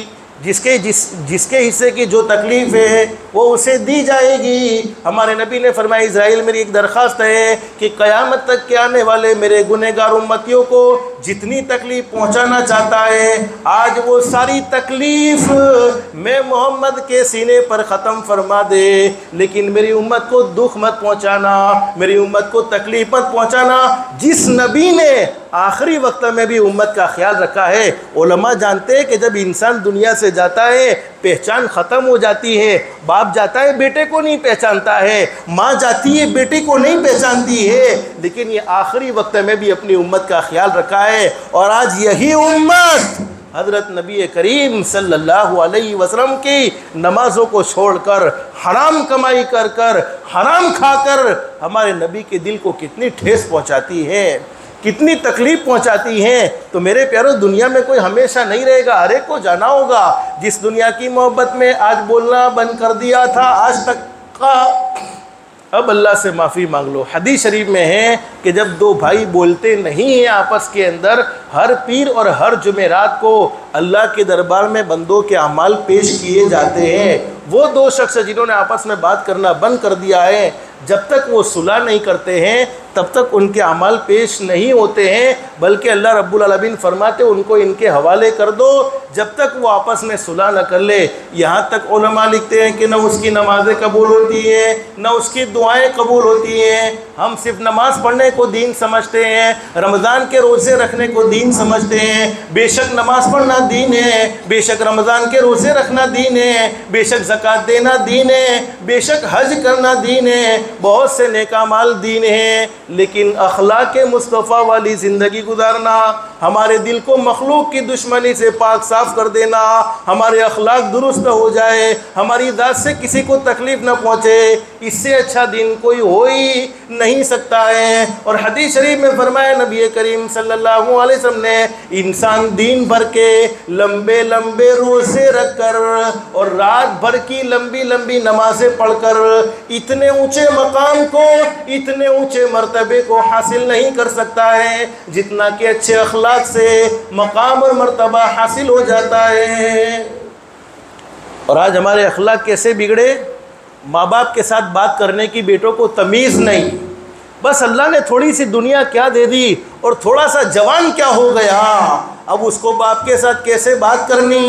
A: जिसके हिस्से की जो तकलीफ़ है वो उसे दी जाएगी। हमारे नबी ने फरमाया इज़राइल मेरी एक दरख्वास्त है कि क़यामत तक के आने वाले मेरे गुनहगार उम्मतियों को जितनी तकलीफ़ पहुंचाना चाहता है आज वो सारी तकलीफ़ मैं मोहम्मद के सीने पर ख़त्म फरमा दे, लेकिन मेरी उम्मत को दुख मत पहुंचाना, मेरी उम्मत को तकलीफ़ मत पहुंचाना। जिस नबी ने आखिरी वक्त में भी उम्मत का ख्याल रखा है। उलमा जानते हैं कि जब इंसान दुनिया से जाता है पहचान ख़त्म हो जाती है। बाप जाता है बेटे को नहीं पहचानता है, माँ जाती है बेटे को नहीं पहचानती है, लेकिन ये आखिरी वक्त में भी अपनी उम्मत का ख्याल रखा है। और आज यही उम्मत हज़रत नबी करीम सल्लल्लाहु अलैहि वसल्लम की नमाज़ों को छोड़कर हराम कमाई कर कर हराम खाकर हमारे नबी के दिल को कितनी ठेस पहुँचाती है, कितनी तकलीफ़ पहुंचाती हैं। तो मेरे प्यारों दुनिया में कोई हमेशा नहीं रहेगा, हर एक को जाना होगा। जिस दुनिया की मोहब्बत में आज बोलना बंद कर दिया था आज तक का, अब अल्लाह से माफ़ी मांग लो। हदीस शरीफ में है कि जब दो भाई बोलते नहीं हैं आपस के अंदर, हर पीर और हर जुमेरात को अल्लाह के दरबार में बंदों के अमाल पेश किए जाते हैं। वो दो शख्स जिन्होंने आपस में बात करना बंद कर दिया है, जब तक वो सुलह नहीं करते हैं तब तक उनके अमाल पेश नहीं होते हैं, बल्कि अल्लाह रब्बुल आलमीन फरमाते उनको इनके हवाले कर दो जब तक वो आपस में सुलह न कर ले। यहाँ तक उलमा लिखते हैं कि न उसकी नमाज़ें कबूल होती हैं न उसकी दुआएं कबूल होती हैं। हम सिर्फ नमाज़ पढ़ने को दीन समझते हैं, रमज़ान के रोज़े रखने को दीन समझते हैं। बेशक नमाज़ पढ़ना दीन है, बेशक रमज़ान के रोज़े रखना दीन है, बेशक ज़कात देना दीन है, बेशक हज करना दीन है, बहुत से नेक अमाल दीन है, लेकिन अखलाक मुस्तफ़ा वाली ज़िंदगी गुजारना, हमारे दिल को मखलूक की दुश्मनी से पाक साफ़ कर देना, हमारे अखलाक दुरुस्त हो जाए, हमारी ज़ात से किसी को तकलीफ़ न पहुँचे, इससे अच्छा दिन कोई हो ही नहीं सकता है। और हदीस शरीफ में फरमाया नबी करीम सल्लल्लाहु अलैहि वसल्लम ने इंसान दिन भर के लंबे लंबे रोज़े रख कर और रात भर की लंबी लंबी नमाज़ें पढ़कर इतने ऊँचे मकाम को, इतने ऊँचे मर्तबे को हासिल नहीं कर सकता है जितना कि अच्छे अखलाक से मकाम और मर्तबा हासिल हो जाता है। और आज हमारे अखलाक कैसे बिगड़े, माँ बाप के साथ बात करने की बेटों को तमीज़ नहीं, बस अल्लाह ने थोड़ी सी दुनिया क्या दे दी और थोड़ा सा जवान क्या हो गया, अब उसको बाप के साथ कैसे बात करनी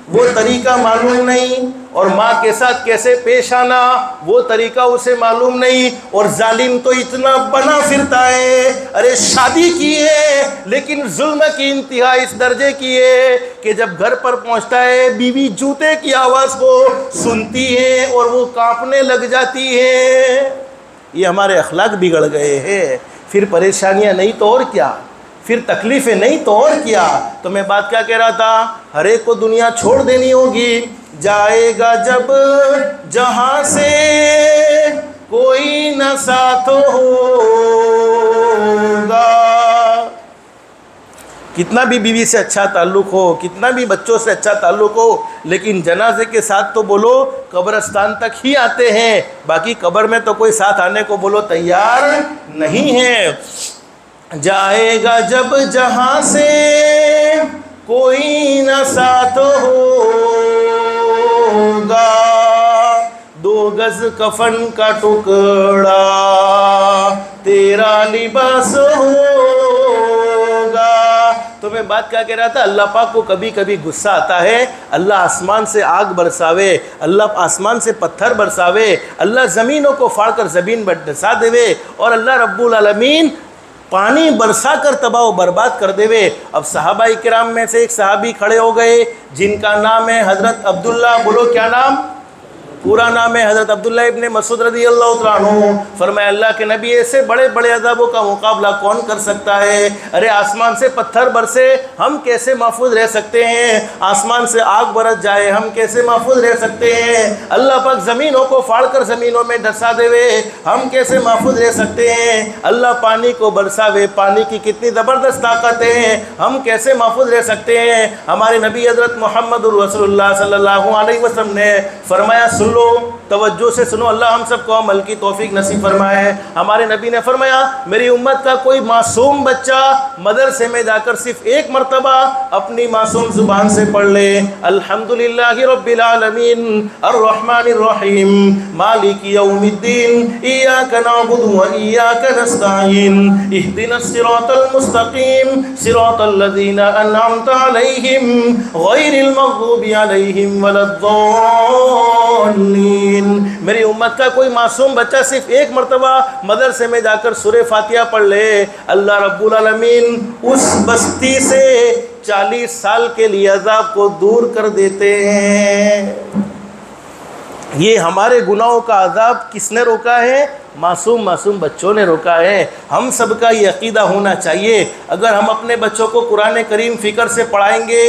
A: वो तरीका मालूम नहीं, और माँ के साथ कैसे पेश आना वो तरीका उसे मालूम नहीं। और जालिम तो इतना बना फिरता है, अरे शादी की है लेकिन जुल्म की इंतहा इस दर्जे की है कि जब घर पर पहुँचता है बीवी जूते की आवाज़ को सुनती है और वो कांपने लग जाती है। ये हमारे अखलाक बिगड़ गए हैं। फिर परेशानियाँ नहीं तो और क्या, फिर तकलीफ़ें नहीं तो और क्या। तो मैं बात क्या कह रहा था, हर एक को दुनिया छोड़ देनी होगी, जाएगा जब जहाँ से कोई न साथ होगा। कितना भी बीवी से अच्छा ताल्लुक़ हो, कितना भी बच्चों से अच्छा ताल्लुक़ हो, लेकिन जनाजे के साथ तो बोलो कब्रस्तान तक ही आते हैं, बाकी कब्र में तो कोई साथ आने को बोलो तैयार नहीं है। जाएगा जब जहाँ से कोई न साथ होगा, 2 गज कफन का टुकड़ा तेरा लिबास होगा। तो मैं बात क्या कह रहा था, अल्लाह पाक को कभी कभी गुस्सा आता है, अल्लाह आसमान से आग बरसावे, अल्लाह आसमान से पत्थर बरसावे, अल्लाह ज़मीनों को फाड़ कर ज़मीन बरसा देवे, और अल्लाह रब्बुल आलमीन पानी बरसा कर तबाह बर्बाद कर देवे। अब सहाबाई किराम में से एक सहाबी खड़े हो गए जिनका नाम है हज़रत अब्दुल्ला, बोलो क्या नाम, पूरा नाम है हज़रत अब्दुल्ला इब्न मसूद रज़ियल्लाहु तआला अन्हु। फरमाया अल्लाह के नबी ऐसे बड़े बड़े अज़ाबों का मुकाबला कौन कर सकता है? अरे आसमान से पत्थर बरसे हम कैसे महफूज रह सकते हैं? आसमान से आग बरस जाए हम कैसे महफूज रह सकते हैं? अल्लाह पाक ज़मीनों को फाड़ कर ज़मीनों में धंसा देवे हम कैसे महफूज रह सकते हैं? अल्लाह पानी को बरसावे, पानी की कितनी ज़बरदस्त ताकत है, हम कैसे महफूज रह सकते हैं? हमारे नबी हज़रत मुहम्मदुर रसूलुल्लाह सल्लल्लाहु अलैहि वसल्लम ने फरमाया, सुन लो, तवज्जो से सुनो, अल्लाह हम सबको अमल की तौफीक नसीब फरमाए। हमारे नबी ने फरमाया, मेरी उम्मत का कोई मासूम बच्चा मदरसे में जाकर सिर्फ एक मरतबा अपनी मासूम ज़ुबान से पढ़ ले, अल्हम्दुलिल्लाहि रब्बिल आलमीन अर्रहमानिर रहीम मालिकी यौमिद्दीन इय्याका नअबुदु व इय्याका नस्तईन इहदिनस सिरातल मुस्तकीम सिरातल लज़ीना अनअमता अलैहिम गैरिल मग़दूबि अलैहिम वलद्दॉल्लीन। मेरी उम्मत का कोई मासूम बच्चा सिर्फ एक मरतबा मदरसे में जाकर सूरे फातिहा पढ़ ले, अल्लाह रब्बुल आलमीन उस बस्ती से 40 साल के लिए अज़ाब को दूर कर देते हैं। ये हमारे गुनाहों का अज़ाब किसने रोका है? मासूम बच्चों ने रोका है। हम सबका ये अक़ीदा होना चाहिए, अगर हम अपने बच्चों को कुरान करीम फ़िक्र से पढ़ाएंगे,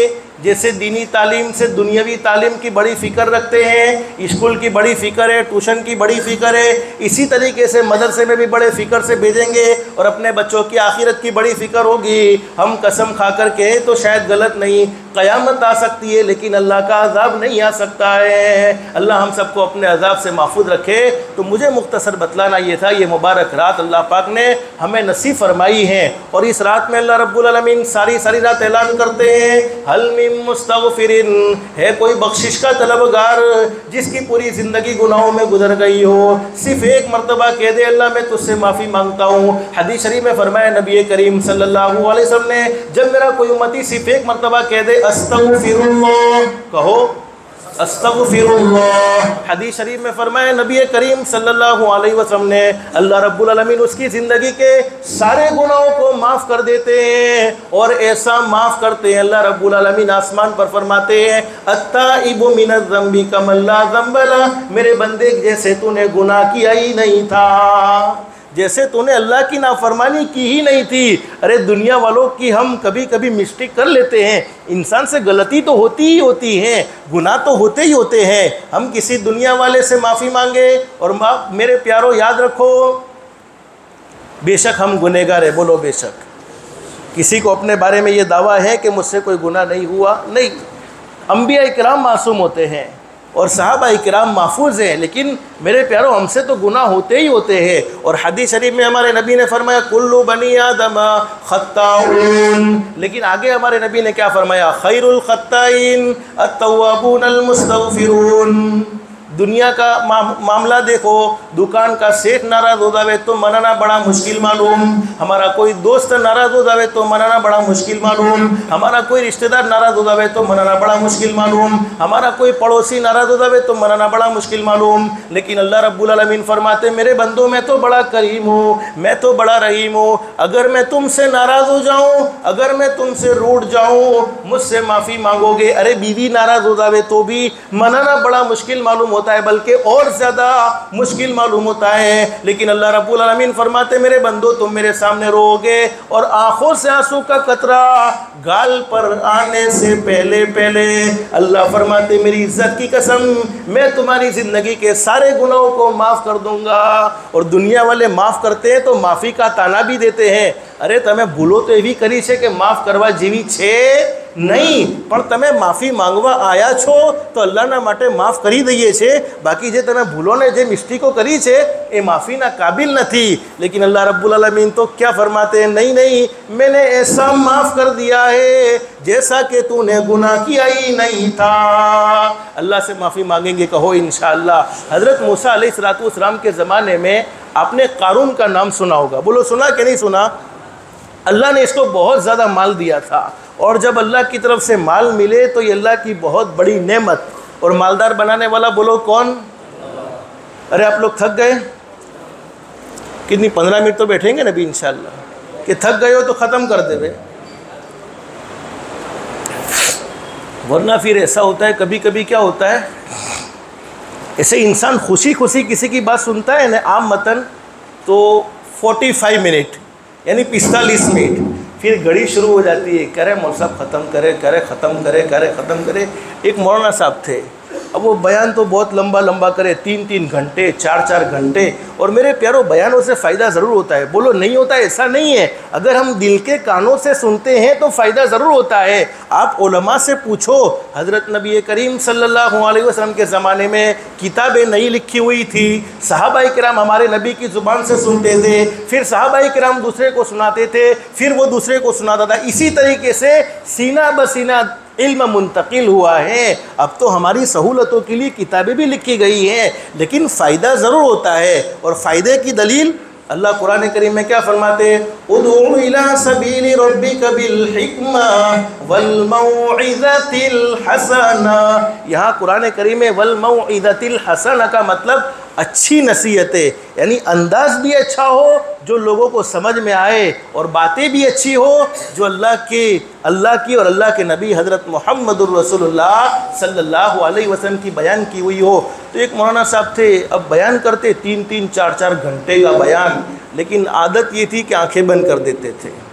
A: जैसे दीनी तालीम से दुनियावी तालीम की बड़ी फ़िक्र रखते हैं, स्कूल की बड़ी फ़िक्र है, ट्यूशन की बड़ी फ़िक्र है, इसी तरीके से मदरसे में भी बड़े फ़िक्र से भेजेंगे और अपने बच्चों की आखिरत की बड़ी फ़िक्र होगी। हम कसम खा कर के तो शायद गलत नहीं, क़यामत आ सकती है लेकिन अल्लाह का अज़ाब नहीं आ सकता है। अल्लाह हम सबको अपने अज़ाब से महफूज रखे। तो मुझे मुख्तसर बतलाना ये था, ये मुबारक रात अल्लाह पाक ने हमें नसीब फरमाई है और इस रात में अल्लाह रब्बुल आलमीन सारी रात ऐलान करते हैं, हल मिन मुस्तगफिरिन, है कोई बख्शिश का तलबगार जिसकी पूरी ज़िंदगी गुनाहों में गुजर गई हो, सिर्फ एक मरतबा कह दे अल्लाह मैं तुझसे माफ़ी मांगता हूँ। हदीस शरीफ में फरमाया नबी करीम सल्लल्लाहु अलैहि वसल्लम ने, जब मेरा कोई उम्मती सिर्फ एक मरतबा कह दे अस्तगफिरुल्लाह, कहो अस्तगफिरुल्लाह, हदीस शरीफ में फरमाया नबी करीम सल्लल्लाहु अलैहि वसल्लम ने, अल्लाह रब्बुल आलमीन उसकी ज़िंदगी के सारे गुनाहों को माफ़ कर देते हैं। और ऐसा माफ़ करते हैं अल्लाह रब्बुल आलमीन आसमान पर फरमाते हैं, अत्ताइबु मिनज़ ज़ंबि कमन ला ज़ंब लह, मेरे बंदे जैसे तूने गुनाह किया ही नहीं था, जैसे तूने अल्लाह की नाफरमानी की ही नहीं थी। अरे दुनिया वालों की हम कभी कभी मिस्टेक कर लेते हैं, इंसान से गलती तो होती ही होती है, गुनाह तो होते ही होते हैं। हम किसी दुनिया वाले से माफ़ी मांगे और मेरे प्यारों याद रखो, बेशक हम गुनहगार है, बोलो बेशक। किसी को अपने बारे में ये दावा है कि मुझसे कोई गुनाह नहीं हुआ, नहीं। अंबिया इकराम मासूम होते हैं और सहाबा इकराम महफूज हैं, लेकिन मेरे प्यारों हमसे तो गुनाह होते ही होते हैं। और हदीस शरीफ में हमारे नबी ने फरमाया कुल्लु बनी आदम खत्ताऊन, लेकिन आगे हमारे नबी ने क्या फरमाया, खैरुल खत्ताइन अत्तव्वाबून अल मुस्तगफिरून। दुनिया का मामला देखो, दुकान का सेठ नाराज़ हो जावे तो मनाना बड़ा मुश्किल मालूम, हमारा कोई दोस्त नाराज़ हो जावे तो मनाना बड़ा मुश्किल मालूम, हमारा कोई रिश्तेदार नाराज़ हो जावे तो मनाना बड़ा मुश्किल मालूम, हमारा कोई पड़ोसी नाराज़ हो जावे तो मनाना बड़ा मुश्किल मालूम। लेकिन अल्लाह रब्बुल आलमीन फरमाते, मेरे बंदों मैं तो बड़ा करीम हूँ, मैं तो बड़ा रहीम हूँ। अगर मैं तुमसे नाराज़ हो जाऊँ, अगर मैं तुमसे रूठ जाऊँ, मुझसे माफ़ी मांगोगे। अरे बीवी नाराज़ हो जावे तो भी मनाना बड़ा मुश्किल मालूम होता है, बल्कि और ज़्यादा मुश्किल मालूम होता है। लेकिन अल्लाह रब्बुल आलमीन फरमाते, मेरे बंदो तुम मेरे सामने रोओगे और आंखों से आंसू का कतरा गाल पर आने से पहले पहले अल्लाह फरमाते, मेरी इज्जत की कसम मैं तुम्हारी ज़िंदगी के सारे गुनाहों को माफ़ कर दूंगा। और दुनिया वाले माफ़ करते हैं तो माफ़ी का ताना भी देते हैं, अरे तमें भूलो तो एवी करी छे कि माफ़ करवा जेवी छे नहीं, पण तमे माफ़ी मांगवा आया छो तो अल्लाहना माटे माफ़ करी दईए छे। बाकी जे तमे भूलो ने जे मिस्टेको करी छे ए माफ़ीना काबिल नहीं। लेकिन अल्लाह रब्बुल आलमीन तो क्या फरमाते हैं, नहीं नहीं, मैंने ऐसा माफ़ कर दिया है जैसा कि तूने गुनाह किया ही नहीं था। अल्लाह से माफ़ी मांगेंगे, कहो इंशाअल्लाह। हज़रत मूसा अलैहिस्सलाम के ज़माने में आपने कारून का नाम सुना होगा, बोलो सुना कि नहीं सुना? अल्लाह ने इसको बहुत ज़्यादा माल दिया था और जब अल्लाह की तरफ से माल मिले तो ये अल्लाह की बहुत बड़ी नेमत। और मालदार बनाने वाला बोलो कौन? अरे आप लोग थक गए? कितनी 15 मिनट तो बैठेंगे नबी इंशाअल्लाह, कि थक गए हो तो ख़त्म कर देवे, वरना फिर ऐसा होता है कभी कभी क्या होता है ऐसे इंसान खुशी खुशी किसी की बात सुनता है ना आम मतन, तो 45 मिनट यानी 45 मिनट, फिर घड़ी शुरू हो जाती है, करे मौल साहब ख़त्म करे, करे ख़त्म करे, करे ख़त्म करे। एक मौलाना साहब थे, अब वो बयान तो बहुत लंबा लंबा करे, 3-3 घंटे 4-4 घंटे। और मेरे प्यारों, बयानों से फ़ायदा ज़रूर होता है, बोलो नहीं होता है ऐसा नहीं है। अगर हम दिल के कानों से सुनते हैं तो फ़ायदा ज़रूर होता है। आप उलमा से पूछो, हज़रत नबी करीम सल्लल्लाहु अलैहि वसल्लम के ज़माने में किताबें नहीं लिखी हुई थी, सहाबाए किराम हमारे नबी की ज़ुबान से सुनते थे, फिर सहाबाए किराम दूसरे को सुनाते थे, फिर वो दूसरे को सुनाता था। इसी तरीके से सीना बसीना इल्म मुंतकिल हुआ है। अब तो हमारी सहूलतों के लिए किताबें भी लिखी गई हैं, लेकिन फ़ायदा ज़रूर होता है। और फ़ायदे की दलील अल्लाह कुरान करीम में क्या फरमाते हैं, उदउ इला सबीली रब्बिका बिल हिक्मा वल मौइज़तिल हसना। यहाँ कुरान करीम में वल मौइज़तिल हसना का मतलब अच्छी नसीहतें, यानी अंदाज भी अच्छा हो जो लोगों को समझ में आए, और बातें भी अच्छी हो जो अल्लाह की और अल्लाह के नबी हज़रत मुहम्मदुर रसूलुल्लाह सल्लल्लाहु अलैहि वसल्लम की बयान की हुई हो। तो एक मौलाना साहब थे, अब बयान करते 3-3 4-4 घंटे का बयान, लेकिन आदत ये थी कि आंखें बंद कर देते थे।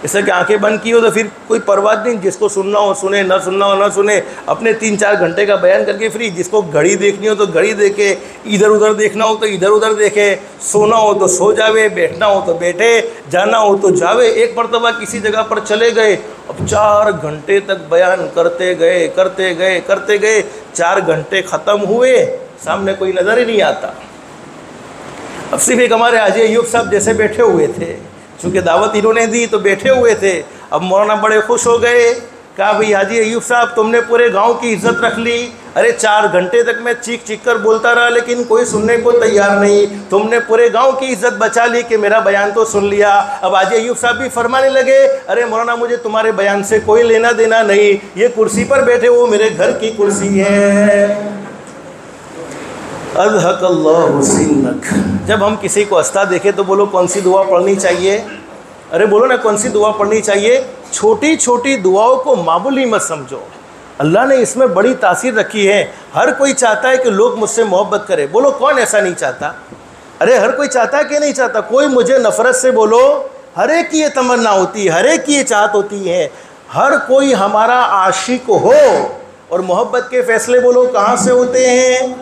A: ऐसा कि आंखें बंद की हो तो फिर कोई परवाह नहीं, जिसको सुनना हो सुने, ना सुनना हो ना सुने, अपने 3-4 घंटे का बयान करके फ्री। जिसको घड़ी देखनी हो तो घड़ी देखे, इधर उधर देखना हो तो इधर उधर देखे, सोना हो तो सो जावे, बैठना हो तो बैठे, जाना हो तो जावे। एक मरतबा किसी जगह पर चले गए, अब 4 घंटे तक बयान करते गए करते गए करते गए, 4 घंटे ख़त्म हुए, सामने कोई नज़र ही नहीं आता। अब सिर्फ एक हमारे हाजी अय्यूब साहब जैसे बैठे हुए थे, चूँकि दावत इन्होंने दी तो बैठे हुए थे। अब मौलाना बड़े खुश हो गए, कहा भाई हाजी अय्यूब साहब तुमने पूरे गांव की इज्जत रख ली। अरे 4 घंटे तक मैं चीख चीख कर बोलता रहा लेकिन कोई सुनने को तैयार नहीं, तुमने पूरे गांव की इज्जत बचा ली कि मेरा बयान तो सुन लिया। अब हाजी अय्यूब साहब भी फरमाने लगे, अरे मौलाना मुझे तुम्हारे बयान से कोई लेना देना नहीं, ये कुर्सी पर बैठे वो मेरे घर की कुर्सी है। अज़हक़ल्लाहु सिन्नक। जब हम किसी को हंसता देखें तो बोलो कौन सी दुआ पढ़नी चाहिए, अरे बोलो ना कौन सी दुआ पढ़नी चाहिए। छोटी छोटी दुआओं को मामूली मत समझो, अल्लाह ने इसमें बड़ी तासीर रखी है। हर कोई चाहता है कि लोग मुझसे मोहब्बत करें, बोलो कौन ऐसा नहीं चाहता। अरे हर कोई चाहता है कि नहीं चाहता, कोई मुझे नफ़रत से बोलो, हर एक की ये तमन्ना होती है, हर एक की ये चाहत होती है, हर कोई हमारा आशिक हो। और मोहब्बत के फ़ैसले बोलो कहाँ से होते हैं,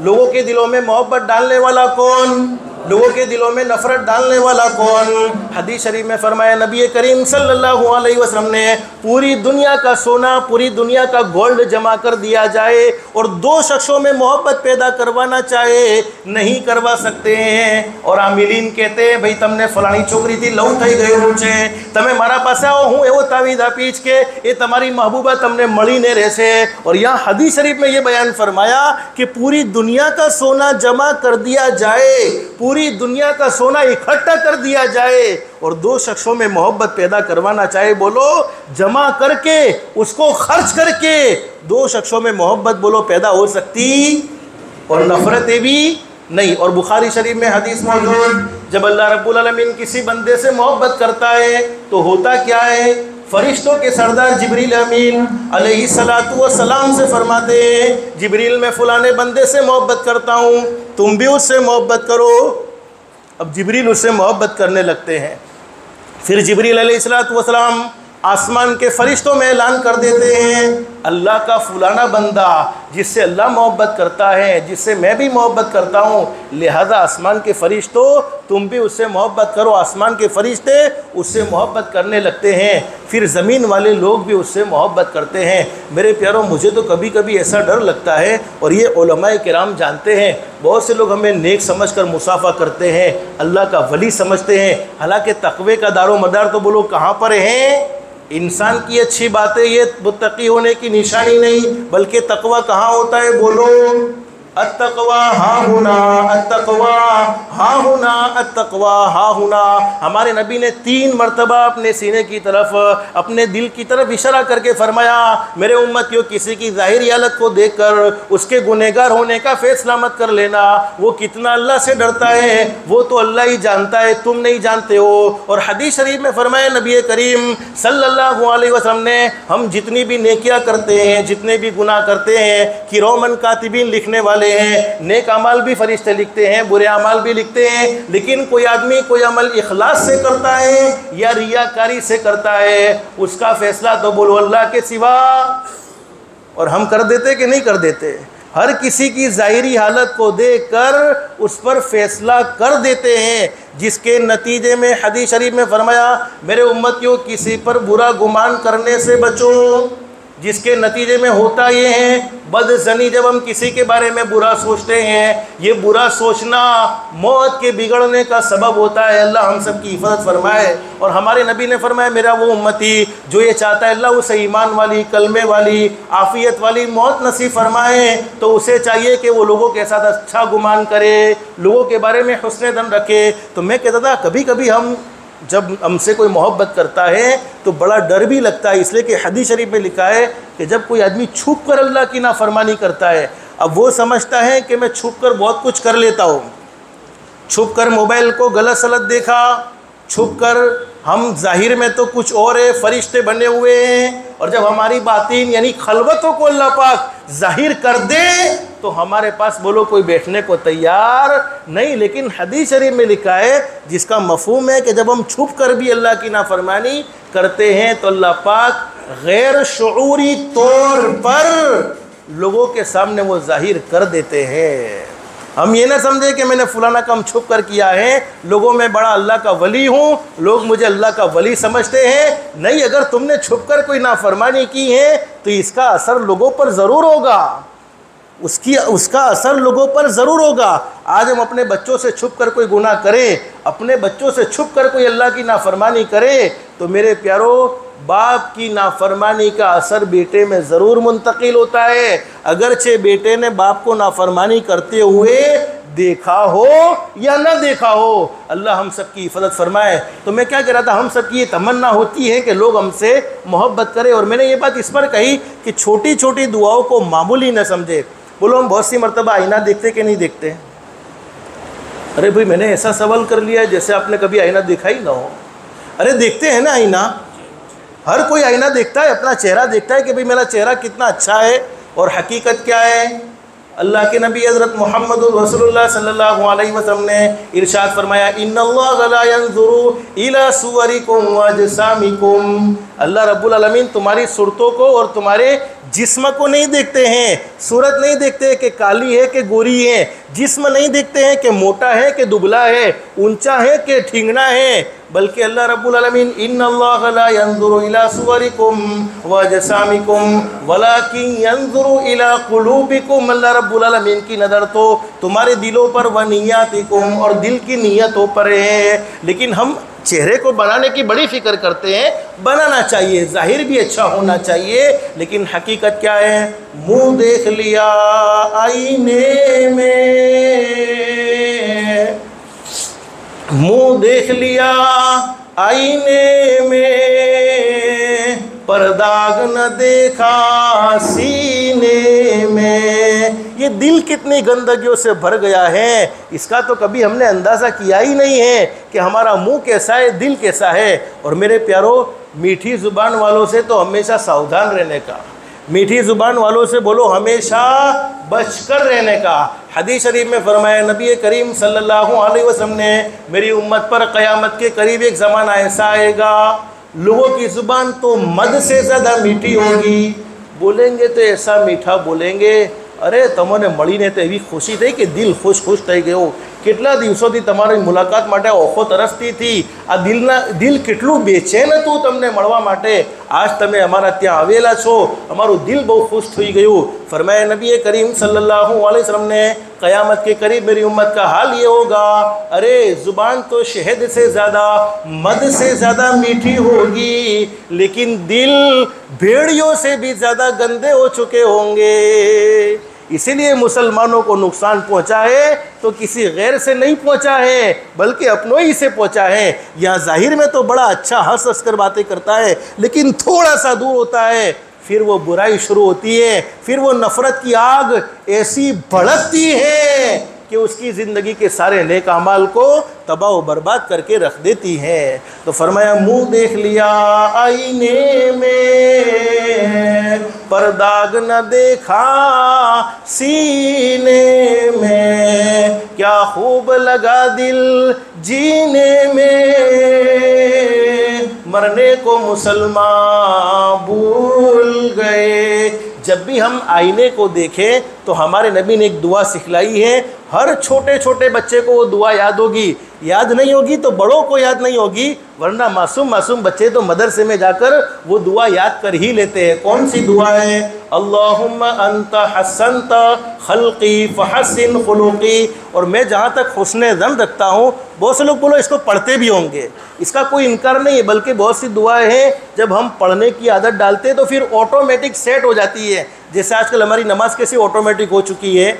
A: लोगों के दिलों में मोहब्बत डालने वाला कौन, लोगों के दिलों में नफ़रत डालने वाला कौन। हदीस शरीफ में फरमाया नबी करीम सल्लल्लाहु अलैहि वसल्लम ने, पूरी दुनिया का सोना, पूरी दुनिया का गोल्ड जमा कर दिया जाए और 2 शख्सों में मोहब्बत पैदा करवाना चाहे, नहीं करवा सकते हैं। और आमिलीन कहते हैं भाई तमने फलानी छोकरी थी लहू थई गयो छे, तमे मारा पासे आओ, हूँ एवो तावीज़ आपीश के ये तमारी महबूबा तमने मળી ने રહેશે। और यहाँ हदीस शरीफ में ये बयान फरमाया कि पूरी दुनिया का सोना जमा कर दिया जाए, पूरी दुनिया का सोना इकट्ठा कर दिया जाए और 2 शख्सों में मोहब्बत पैदा करवाना चाहे, बोलो जमा करके उसको खर्च करके 2 शख्सों में मोहब्बत बोलो पैदा हो सकती और नफ़रतें भी नहीं। और बुखारी शरीफ में हदीस मौजूद, जब अल्लाह रब्बुल आलमीन किसी बंदे से मोहब्बत करता है तो होता क्या है, फरिश्तों के सरदार जिब्रील अमीन अलैहिस्सलातु वस्सलाम से फरमाते हैं, जिब्रील मैं फ़लाने बंदे से मोहब्बत करता हूँ, तुम भी उससे मोहब्बत करो। अब जिब्रील उससे मोहब्बत करने लगते हैं, फिर जिब्रील अलैहिस्सलातु वस्सलाम आसमान के फरिश्तों में ऐलान कर देते हैं, अल्लाह का फलाना बंदा जिससे अल्लाह मोहब्बत करता है, जिससे मैं भी मोहब्बत करता हूँ, लिहाजा आसमान के फरिश्तों तुम भी उससे मोहब्बत करो। आसमान के फरिश्ते उससे मोहब्बत करने लगते हैं, फिर ज़मीन वाले लोग भी उससे मोहब्बत करते हैं। मेरे प्यारों, मुझे तो कभी कभी ऐसा डर लगता है, और ये उलमाए किराम जानते हैं, बहुत से लोग हमें नेक समझकर मुसाफा करते हैं, अल्लाह का वली समझते हैं, हालांकि तक़वे का दारो मदार तो बोलो कहाँ पर है। इंसान की अच्छी बातें ये मुत्तकी होने की निशानी नहीं, बल्कि तकवा कहाँ होता है, बोलो अत्तक़वा हाँ हुना, अत्तक़वा हाँ हुना, अत्तक़वा हाँ हुना। हमारे नबी ने 3 मरतबा अपने सीने की तरफ, अपने दिल की तरफ इशारा करके फरमाया, मेरे उम्मतियों किसी की ज़ाहिरी हालत को देखकर उसके गुनहगार होने का फ़ैसला मत कर लेना, वो कितना अल्लाह से डरता है वो तो अल्लाह ही जानता है, तुम नहीं जानते हो। और हदीस शरीफ में फरमाया नबी करीम सल्लल्लाहु अलैहि वसल्लम ने, हम जितनी भी नेकियां करते हैं, जितने भी गुनाह करते हैं, किरामन कातिबीन लिखने वाले वाले हैं। नेक अमाल भी फरिश्ते लिखते हैं, बुरे अमाल भी लिखते हैं, लेकिन कोई आदमी कोई अमल इखलास से करता है या रियाकारी से करता है, उसका फैसला तो बोलो अल्लाह के सिवा। और हम कर देते कि नहीं कर देते? हर किसी की ज़ाहिरी हालत को देखकर उस पर फैसला कर देते हैं, जिसके नतीजे में हदीस शरीफ में फरमाया, मेरे उम्मतियों किसी पर बुरा गुमान करने से बचो। जिसके नतीजे में होता ये है, बदज़नी जब हम किसी के बारे में बुरा सोचते हैं, ये बुरा सोचना मौत के बिगड़ने का सबब होता है। अल्लाह हम सब की हिफाजत फरमाए। और हमारे नबी ने फरमाया, मेरा वो उम्मती जो ये चाहता है अल्लाह उसे ईमान वाली, कलमे वाली, आफ़ियत वाली मौत नसीब फरमाए, तो उसे चाहिए कि वो लोगों के साथ अच्छा गुमान करे, लोगों के बारे में हुस्न दन रखे। तो मैं कहता था कभी कभी हम जब हमसे कोई मोहब्बत करता है तो बड़ा डर भी लगता है, इसलिए कि हदीस शरीफ में लिखा है कि जब कोई आदमी छुप कर अल्लाह की नाफरमानी करता है, अब वो समझता है कि मैं छुप कर बहुत कुछ कर लेता हूँ, छुप कर मोबाइल को गलत सलत देखा, छुप कर हम जाहिर में तो कुछ और है, फरिश्ते बने हुए हैं, और जब हमारी बातीन यानी खलवतों को अल्लाह पाक जाहिर कर दे तो हमारे पास बोलो कोई बैठने को तैयार नहीं। लेकिन हदीस शरीफ में लिखा है जिसका मफहूम है कि जब हम छुप कर भी अल्लाह की नाफरमानी करते हैं तो अल्लाह पाक गैर शऊरी तौर पर लोगों के सामने वो जाहिर कर देते हैं। हम ये ना समझे कि मैंने फलाना काम छुप कर किया है, लोगों में बड़ा अल्लाह का वली हूँ, लोग मुझे अल्लाह का वली समझते हैं। नहीं, अगर तुमने छुप कर कोई नाफरमानी की है तो इसका असर लोगों पर ज़रूर होगा, उसका असर लोगों पर ज़रूर होगा। आज हम अपने बच्चों से छुप कर कोई गुनाह करें, अपने बच्चों से छुप कर कोई अल्लाह की नाफरमानी करे, तो मेरे प्यारो बाप की नाफरमानी का असर बेटे में ज़रूर मुंतकिल होता है। अगरचे बेटे ने बाप को नाफरमानी करते हुए देखा हो या ना देखा हो, अल्लाह हम सब की हिफाजत फरमाए। तो मैं क्या कह रहा था, हम सब की ये तमन्ना होती है कि लोग हमसे मोहब्बत करें। और मैंने ये बात इस पर कही कि छोटी छोटी दुआओं को मामूली न समझे। बोलो हम बहुत सी मरतबा आईना देखते कि नहीं देखते? अरे भाई मैंने ऐसा सवाल कर लिया जैसे आपने कभी आईना देखा ही ना हो। अरे देखते हैं ना आईना, हर कोई आईना देखता है, अपना चेहरा देखता है कि भाई मेरा चेहरा कितना अच्छा है। और हकीकत क्या है? अल्लाह के नबी हज़रत मोहम्मद रसूलुल्लाह सल्लल्लाहु अलैहि वसल्लम ने इरशाद फरमाया, इन्नल्लाह ला यंज़ुरु इला सुवरिकुम व अजसामिकुम। अल्लाह रब्बुल आलमीन तुम्हारी सूरतों को और तुम्हारे जिस्म को नहीं देखते हैं। सूरत नहीं देखते हैं कि काली है कि गोरी है, जिस्म नहीं देखते हैं कि मोटा है कि दुबला है, ऊंचा है कि ठिंगना है, बल्कि अल्लाह रब्बुल आलमीन इन्नल्लाह ला यंज़ुरु इला सुवरिकुम व अजसामिकुम वलाकिन यंज़ुरु इला कुलूबिकुम। अल्लाह रब्बुल आलमीन की नज़र तो तुम्हारे दिलों पर व नियतिकुम, और दिल की नीयतों पर है। लेकिन हम चेहरे को बनाने की बड़ी फ़िक्र करते हैं, बनाना चाहिए, ज़ाहिर भी अच्छा होना चाहिए, लेकिन हकीकत क्या है? मुँह देख लिया आईने में, मुँह देख लिया आईने में, पर दाग न देखा सीने में। ये दिल कितनी गंदगियों से भर गया है, इसका तो कभी हमने अंदाज़ा किया ही नहीं है कि हमारा मुंह कैसा है, दिल कैसा है। और मेरे प्यारो, मीठी ज़ुबान वालों से तो हमेशा सावधान रहने का, मीठी ज़ुबान वालों से बोलो हमेशा बचकर रहने का। हदीस शरीफ में फरमाया नबी करीम सल्लल्लाहु अलैहि वसल्लम ने, मेरी उम्मत पर क़यामत के करीब एक ज़माना ऐसा आएगा, लोगों की ज़ुबान तो मद से ज़्यादा मीठी होगी, बोलेंगे तो ऐसा मीठा बोलेंगे, अरे तमोने મળીને તો એવી ખુશી થઈ કે દિલ ખુશ ખુશ થઈ ગયો। કેટલા દિવસોથી તમારી મુલાકાત માટે ઓખો તરસતી હતી, આ દિલ કેટલું બેચેન હતું તમને મળવા માટે, આજ તમે અમારા ત્યાં આવેલા છો, અમારું દિલ બહુ ખુશ થઈ ગયું। ફરમાયા નબી करीम सल्लल्लाहु अलैहि वसल्लम ने, क़यामत के करीब मेरी उम्मत का हाल ये होगा, अरे ज़ुबान तो शहद से ज़्यादा, मद से ज़्यादा मीठी होगी, लेकिन दिल भेड़ियों से भी ज़्यादा गंदे हो चुके होंगे। इसीलिए मुसलमानों को नुकसान पहुंचा है तो किसी गैर से नहीं पहुंचा है, बल्कि अपनों ही से पहुंचा है। यहाँ ज़ाहिर में तो बड़ा अच्छा हंस हंस कर बातें करता है, लेकिन थोड़ा सा दूर होता है, फिर वो बुराई शुरू होती है, फिर वो नफ़रत की आग ऐसी भड़कती है कि उसकी ज़िंदगी के सारे नेक अमाल को तबाह व बर्बाद करके रख देती हैं। तो फरमाया मुँह देख लिया आईने में, पर दाग न देखा सीने में, क्या खूब लगा दिल जीने में, मरने को मुसलमान भूल गए। जब भी हम आईने को देखें तो हमारे नबी ने एक दुआ सिखलाई है, हर छोटे छोटे बच्चे को वो दुआ याद होगी, याद नहीं होगी तो बड़ों को याद नहीं होगी, वरना मासूम मासूम बच्चे तो मदरसे में जाकर वो दुआ याद कर ही लेते हैं। कौन सी दुआ है? अल्लाहुम्मा अंता हसनता खल्क़ी फहसिन खुलुक़ी। और मैं जहाँ तक हुस्न ज़न रखता हूँ, बहुत से लोग बोलो इसको पढ़ते भी होंगे, इसका कोई इनकार नहीं है, बल्कि बहुत सी दुआएं हैं जब हम पढ़ने की आदत डालते हैं तो फिर ऑटोमेटिक सेट हो जाती है। जैसे आजकल हमारी नमाज कैसी ऑटोमेटिक हो चुकी है,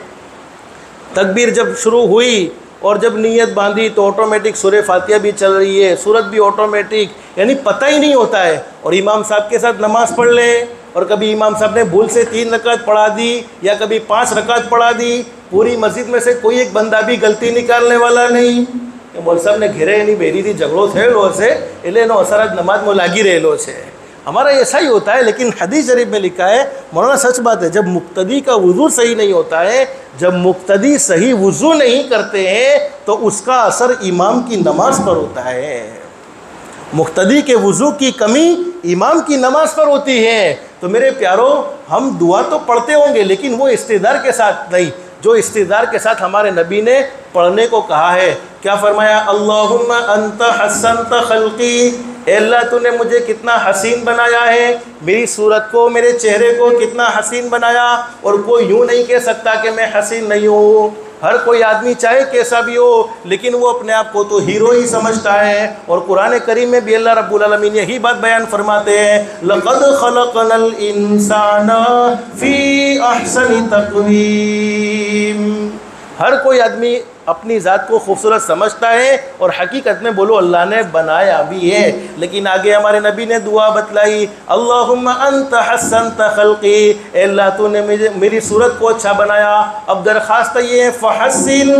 A: तकबीर जब शुरू हुई और जब नीयत बांधी तो ऑटोमेटिक सूरह फातिहा भी चल रही है, सूरत भी ऑटोमेटिक, यानी पता ही नहीं होता है। और इमाम साहब के साथ नमाज़ पढ़ ले, और कभी इमाम साहब ने भूल से 3 रकात पढ़ा दी या कभी 5 रकात पढ़ा दी, पूरी मस्जिद में से कोई एक बंदा भी गलती निकालने वाला नहीं। मौल साहब ने घेरे नहीं बेरी थी झगड़ो थे लो से एले नो असरात नमाज में लागी रहे लो से, हमारा ऐसा ही होता है। लेकिन हदीस शरीफ में लिखा है, मौलाना सच बात है, जब मुक्तदी का वुज़ू सही नहीं होता है, जब मुक्तदी सही वुज़ू नहीं करते हैं तो उसका असर इमाम की नमाज पर होता है। मुक्तदी के वुज़ू की कमी इमाम की नमाज पर होती है। तो मेरे प्यारों, हम दुआ तो पढ़ते होंगे लेकिन वो इस्तेदार के साथ नहीं, जो इस्तेदार के साथ हमारे नबी ने पढ़ने को कहा है। क्या फरमाया? अल्लाहुम्मा अंता हसनता खल्क़ी, अल्लाह तूने मुझे कितना हसीन बनाया है, मेरी सूरत को, मेरे चेहरे को कितना हसीन बनाया। और कोई यूँ नहीं कह सकता कि मैं हसीन नहीं हूँ। हर कोई आदमी चाहे कैसा भी हो, लेकिन वो अपने आप को तो हीरो ही समझता है। और कुरान करीम में भी अल्लाह रब्बुल आलमीन यही बात बयान फरमाते हैं, लक़द खलक़नल इंसाना फ़ी अहसनि तक़वीम। हर कोई आदमी अपनी ज़ात को खूबसूरत समझता है और हकीकत में बोलो अल्लाह ने बनाया भी है। लेकिन आगे हमारे नबी ने दुआ बतलाई, अल्लाहुम्मा अंता हस्सनता खल्क़ी, अल्लाह तूने मेरी सूरत को अच्छा बनाया। अब दरख्वास्त ये है, फ़हस्सिन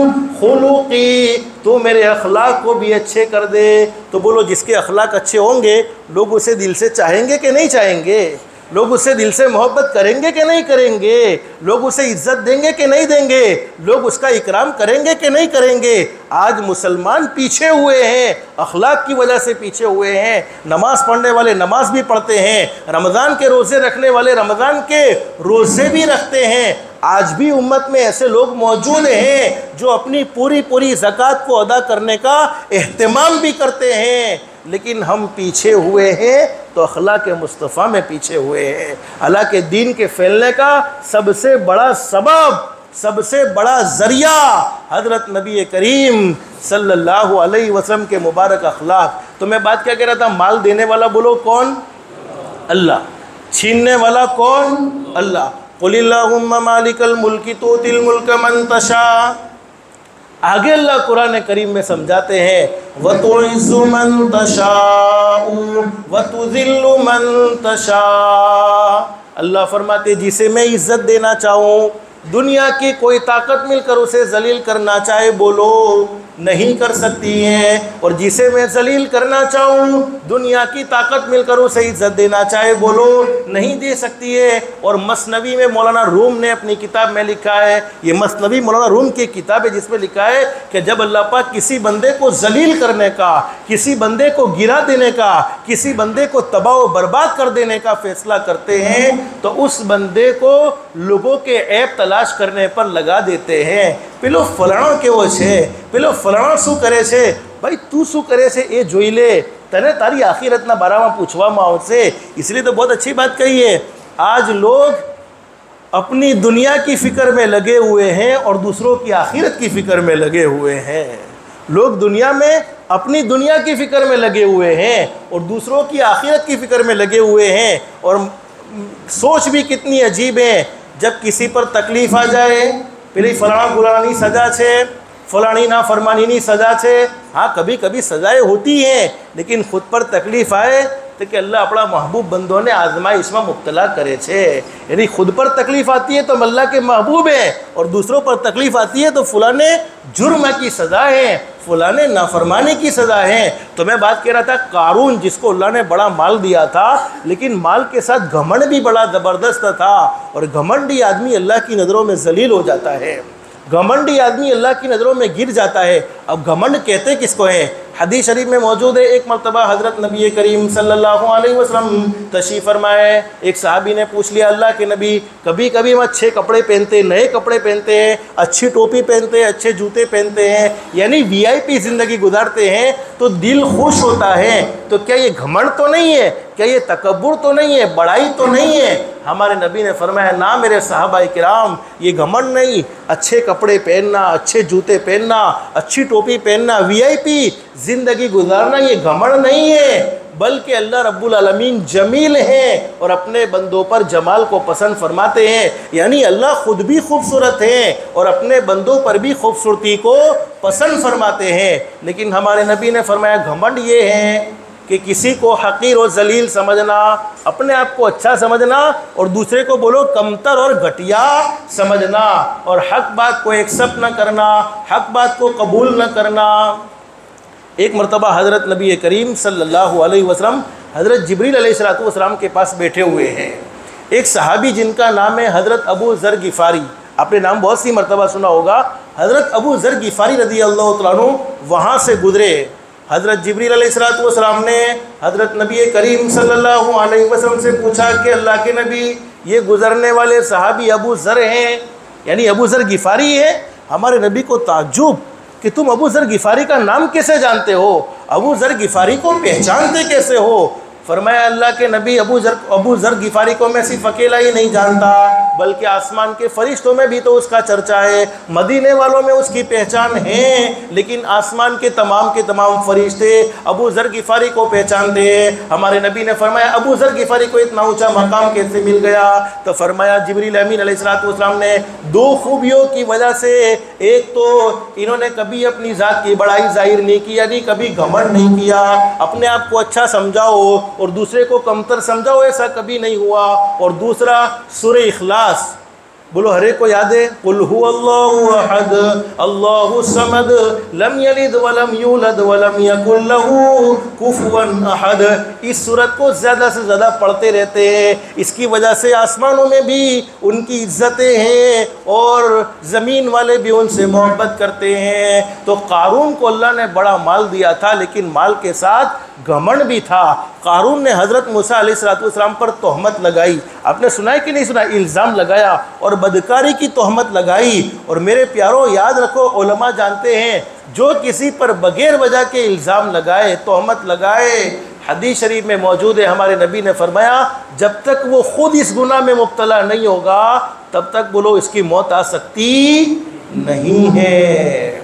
A: खुलुक़ी, तू मेरे अखलाक को भी अच्छे कर दे। तो बोलो जिसके अखलाक अच्छे होंगे लोग उसे दिल से चाहेंगे कि नहीं चाहेंगे? लोग उससे दिल से मोहब्बत करेंगे कि नहीं करेंगे? लोग उसे इज्जत देंगे कि नहीं देंगे? लोग उसका इकराम करेंगे कि नहीं करेंगे? आज मुसलमान पीछे हुए हैं, अखलाक की वजह से पीछे हुए हैं। नमाज़ पढ़ने वाले नमाज भी पढ़ते हैं, रमज़ान के रोज़े रखने वाले रमज़ान के रोज़े भी रखते हैं। आज भी उम्मत में ऐसे लोग मौजूद हैं जो अपनी पूरी ज़कात को अदा करने का एहतिमाम भी करते हैं, लेकिन हम पीछे हुए हैं तो अखलाक मुस्तफ़ा में पीछे हुए हैं। हालांकि दीन के फैलने का सबसे बड़ा सबब, सबसे बड़ा ज़रिया हज़रत नबी करीम सल्लल्लाहु अलैहि वसल्लम के मुबारक अखलाक। तो मैं बात क्या कह रहा था, माल देने वाला बोलो कौन? अल्लाह। छीनने वाला कौन? अल्लाह। क़ुलिल्लाहुम्मा मालिकल मुल्की तूतिल मुल्का मन तशा। आगे अल्लाह कुरान करीम में समझाते हैं, वतुइज़्ज़ु मन तशाउ वतुज़िल्लु मन तशा। अल्लाह फरमाते जिसे मैं इज़्ज़त देना चाहूँ, दुनिया की कोई ताकत मिलकर उसे जलील करना चाहे बोलो नहीं कर सकती है, और जिसे मैं जलील करना चाहूँ दुनिया की ताकत मिलकर उसे इज्जत देना चाहे बोलो नहीं दे सकती है। और मसनवी में मौलाना रूम ने अपनी किताब में लिखा है, ये मसनवी मौलाना रूम की किताब है जिसमें लिखा है कि जब अल्लाह पाक किसी बंदे को जलील करने का, किसी बंदे को गिरा देने का, किसी बंदे को तबाह व बर्बाद कर देने का फैसला करते हैं तो उस बंदे को लोगों के ऐब तलाश करने पर लगा देते हैं। पेलो फलाणो केवो छे, पेलो फलाणो शू करे छे, भाई तू शू करे छे ए जोई ले, तने तारी आखिरतना बारामां पूछवामां आवशे। इसलिए तो बहुत अच्छी बात कही है। आज लोग अपनी दुनिया की फ़िक्र में लगे हुए हैं और दूसरों की आखिरत की फ़िक्र में लगे हुए हैं। लोग दुनिया में अपनी दुनिया की फ़िक्र में लगे हुए हैं और दूसरों की आखिरत की फ़िक्र में लगे हुए हैं। और सोच भी कितनी अजीब है, जब किसी पर तकलीफ़ आ जाए, पेली फलाणा गुलानी सजा छे, फलानी ना फरमानी सजा छे। हाँ, कभी कभी सजाएं होती हैं, लेकिन खुद पर तकलीफ़ आए तो कि अल्लाह अपना महबूब बंदों ने आजमाइश में मुब्तला करे छे। यानी खुद पर तकलीफ आती है तो अल्लाह के महबूब है, और दूसरों पर तकलीफ आती है तो फलाने जुर्म की सज़ा है, फलाने नाफरमानी की सज़ा है। तो मैं बात कह रहा था कारून, जिसको अल्लाह ने बड़ा माल दिया था, लेकिन माल के साथ घमंड भी बड़ा ज़बरदस्त था, और घमंडी आदमी अल्लाह की नज़रों में जलील हो जाता है, घमंडी आदमी अल्लाह की नज़रों में गिर जाता है। अब घमंड कहते किसको हैं? हदीस शरीफ में मौजूद है, एक मरतबा हज़रत नबी करीम सल्लल्लाहु अलैहि वसल्लम तशरीफ़ फरमाए। एक सहाबी ने पूछ लिया, अल्लाह के नबी, कभी कभी हम अच्छे कपड़े पहनते हैं, नए कपड़े पहनते हैं, अच्छी टोपी पहनते हैं, अच्छे जूते पहनते हैं, यानी वीआईपी ज़िंदगी गुजारते हैं, तो दिल खुश होता है। तो क्या ये घमंड तो नहीं है? क्या ये तकब्बुर तो नहीं है? बड़ाई तो नहीं है? हमारे नबी ने फरमाया, ना मेरे सहाबाए किराम, ये घमंड नहीं। अच्छे कपड़े पहनना, अच्छे जूते पहनना, अच्छी टोपी पहनना, वीआईपी ज़िंदगी गुजारना, ये घमंड नहीं है, बल्कि अल्लाह रब्बुल आलमीन जमील हैं और अपने बंदों पर जमाल को पसंद फरमाते हैं। यानी अल्लाह ख़ुद भी खूबसूरत हैं और अपने बंदों पर भी खूबसूरती को पसंद फरमाते हैं। लेकिन हमारे नबी ने फरमाया, घमंड ये है कि किसी को हकीर और जलील समझना, अपने आप को अच्छा समझना, और दूसरे को बोलो कमतर और घटिया समझना, और हक बात को एक्सेप्ट न करना, हक बात को कबूल न करना। एक मरतबा हज़रत नबी करीम सल्लल्लाहु अलैहि वसल्लम हज़रत जिब्रील अलैहिस्सलाम के पास बैठे हुए हैं। एक सहाबी जिनका नाम है हज़रत अबू ज़र गिफ़ारी, आपने नाम बहुत सी मरतबा सुना होगा, हज़रत अबू ज़र गिफ़ारी रज़ी अल्लाह तआला अन्हु वहाँ से गुज़रे। हज़रत जिब्रील अलैहिस्सलाम ने हज़रत नबी करीम सल्लल्लाहु अलैहि वसल्लम से पूछा कि अल्लाह के नबी, ये गुज़रने वाले सहाबी अबू ज़र हैं, यानी अबू ज़र गिफ़ारी है। हमारे नबी को ताज्जुब कि तुम अबू ज़र गिफ़ारी का नाम कैसे जानते हो, अबू ज़र गिफ़ारी को पहचानते कैसे हो? फरमाया, अल्लाह के नबी, अबू ज़र गिफ़ारी को मैं सिर्फ अकेला ही नहीं जानता, बल्कि आसमान के फरिश्तों में भी तो उसका चर्चा है, मदीने वालों में उसकी पहचान है, लेकिन आसमान के तमाम फरिश्ते अबू ज़र गिफ़ारी को पहचानते हैं। हमारे नबी ने फरमाया, अबू ज़र गिफ़ारी को इतना ऊंचा मकाम कैसे मिल गया? तो फरमाया, जिब्रील अमीन अलैहिस्सलाम ने दो खूबियों की वजह से, एक तो इन्होंने कभी अपनी ज़ात की बड़ाई जाहिर नहीं की, यानी कभी घमंड नहीं किया, अपने आप को अच्छा समझाओ और दूसरे को कमतर समझाओ, ऐसा कभी नहीं हुआ। और दूसरा सूरह इखलास, बोलो हर एक को याद है, कुल हुवल्लाहु अहद अल्लाहु समद लम यलिद वलम यूलद वलम यकुल लहू कुफुवन अहद। इस सूरत को ज़्यादा से ज़्यादा पढ़ते रहते हैं, इसकी वजह से आसमानों में भी उनकी इज्जतें हैं और ज़मीन वाले भी उनसे मोहब्बत करते हैं। तो कारून को अल्लाह ने बड़ा माल दिया था, लेकिन माल के साथ घमंड भी था। कारून ने हज़रत मूसा अलैहिस्सलाम पर तोहमत लगाई, आपने सुना है कि नहीं सुना? इल्ज़ाम लगाया और बदकारी की तोहमत लगाई। और मेरे प्यारों, याद रखो, उलमा जानते हैं, जो किसी पर बगैर वजह के इल्ज़ाम लगाए, तोहमत लगाए, हदीस शरीफ में मौजूद है, हमारे नबी ने फरमाया, जब तक वो ख़ुद इस गुनाह में मुब्तला नहीं होगा, तब तक बोलो इसकी मौत आ सकती नहीं है।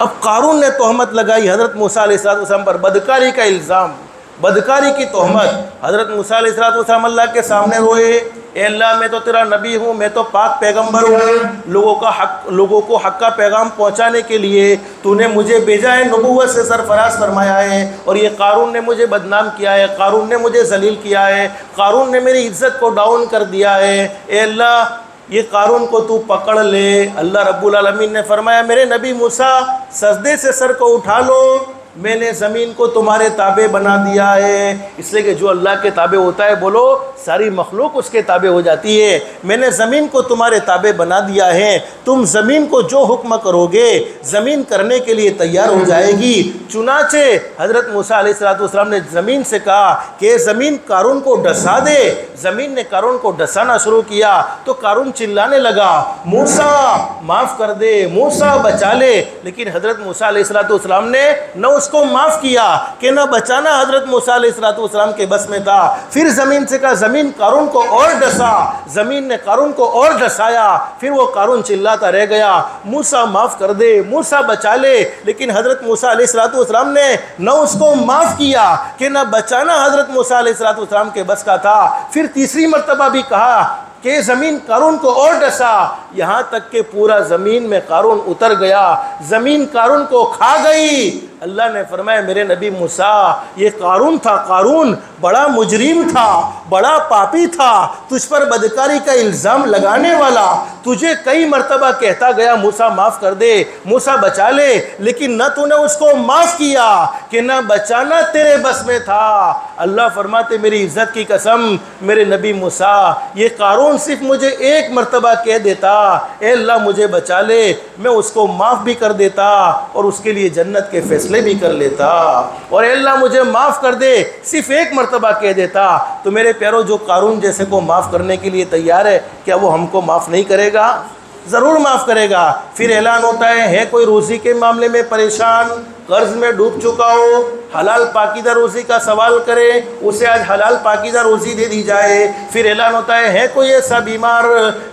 A: अब कारून ने तोहमत लगाई हज़रत मूसा अलैहिस्सलाम पर, बदकारी का इल्ज़ाम, बदकारी की तोहमत। हज़रत मूसा अलैहिस्सलाम अल्लाह के सामने रोए, ए अल्लाह, मैं तो तेरा नबी हूँ, मैं तो पाक पैगंबर हूँ, लोगों को हक़ का पैगाम पहुँचाने के लिए तूने मुझे भेजा है, नबूवत से सरफराज फरमाया है, और ये कारून ने मुझे बदनाम किया है, कारून ने मुझे जलील किया है, कारून ने मेरी इज़्ज़त को डाउन कर दिया है। ए अल्लाह, ये कारून को तू पकड़ ले। अल्लाह रब्बुल आलमीन ने फरमाया, मेरे नबी मूसा, सजदे से सर को उठा लो, मैंने ज़मीन को तुम्हारे ताबे बना दिया है। इसलिए कि जो अल्लाह के ताबे होता है, बोलो सारी मखलूक उसके ताबे हो जाती है। मैंने ज़मीन को तुम्हारे ताबे बना दिया है, तुम ज़मीन को जो हुक्म करोगे ज़मीन करने के लिए तैयार हो जाएगी। चुनाचे हज़रत मूसा अलैहिस्सलाम ने ज़मीन से कहा कि ज़मीन कारून को डसा दे। ज़मीन ने कारून को डसाना शुरू किया तो कारून चिल्लाने लगा, मूसा माफ़ कर दे, मूसा बचा ले। लेकिन हज़रत मूसा अलैहिस्सलाम ने न उसको माफ़ किया कि न बचाना हज़रत मूसा अलैहिस्सलाम के बस में था। फिर ज़मीन से कहा, ज़मीन कारून को और डसा। ज़मीन ने कारून को और डसाया। फिर वो कारून चिल्लाता रह गया, मूसा माफ़ कर दे, मूसा बचा ले। लेकिन हज़रत मूसा अलैहिस्सलाम ने न उसको माफ़ किया कि न बचाना हज़रत मूसा अलैहिस्सलाम के बस का था। फिर तीसरी मरतबा भी कहा कि ज़मीन कारून को और डसा। यहाँ तक कि पूरा ज़मीन में कारून उतर गया, ज़मीन कारून को खा गई। अल्लाह ने फरमाया मेरे नबी मूसा, ये कारून था, कारून बड़ा मुजरिम था, बड़ा पापी था, तुझ पर बदकारी का इल्ज़ाम लगाने वाला, तुझे कई मरतबा कहता गया मूसा माफ़ कर दे, मूसा बचा ले, लेकिन न तूने उसको माफ़ किया कि न बचाना तेरे बस में था। अल्लाह फरमाते मेरी इज़्ज़त की कसम मेरे नबी मूसा, ये कारून सिर्फ मुझे एक मरतबा कह देता ए अल्लाह मुझे बचा ले, मैं उसको माफ़ भी कर देता और उसके लिए जन्नत के फैसले भी कर लेता। और ए अल्लाह मुझे माफ़ कर दे सिर्फ एक मरतबा कह देता, तो मेरे प्यारों जो कारून जैसे को माफ़ करने के लिए तैयार है, क्या वो हमको माफ़ नहीं करेगा? ज़रूर माफ़ करेगा। फिर ऐलान होता है कोई रोज़ी के मामले में परेशान, कर्ज में डूब चुका हो, हलाल पाकीदा रोज़ी का सवाल करे, उसे आज हलाल पाकीदा रोज़ी दे दी जाए। फिर ऐलान होता है कोई ऐसा बीमार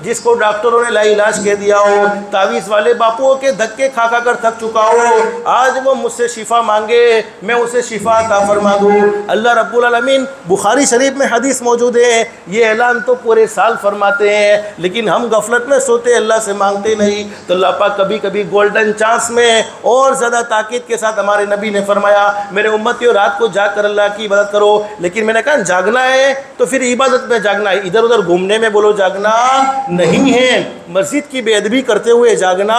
A: जिसको डॉक्टरों ने लाइलाज कह दिया हो, तावीज़ वाले बापुओं के धक्के खा खा कर थक चुका हो, आज वो मुझसे शिफा मांगे, मैं उसे शिफा अता फरमा दूँ। अल्लाह रब्बुल आलमीन बुखारी शरीफ में हदीस मौजूद है, ये ऐलान तो पूरे साल फरमाते हैं, लेकिन हम गफलत में सोते अल्लाह से मांगते नहीं। तो अल्लाह पाक कभी कभी गोल्डन चांस में और ज़्यादा ताकीद के साथ हमारे नबी ने फरमाया मेरे उम्मतियों रात को जाग कर अल्लाह की इबादत करो। लेकिन मैंने कहा जागना है तो फिर इबादत में जागना है, इधर उधर घूमने में बोलो जागना नहीं है, मस्जिद की बेअदबी करते हुए जागना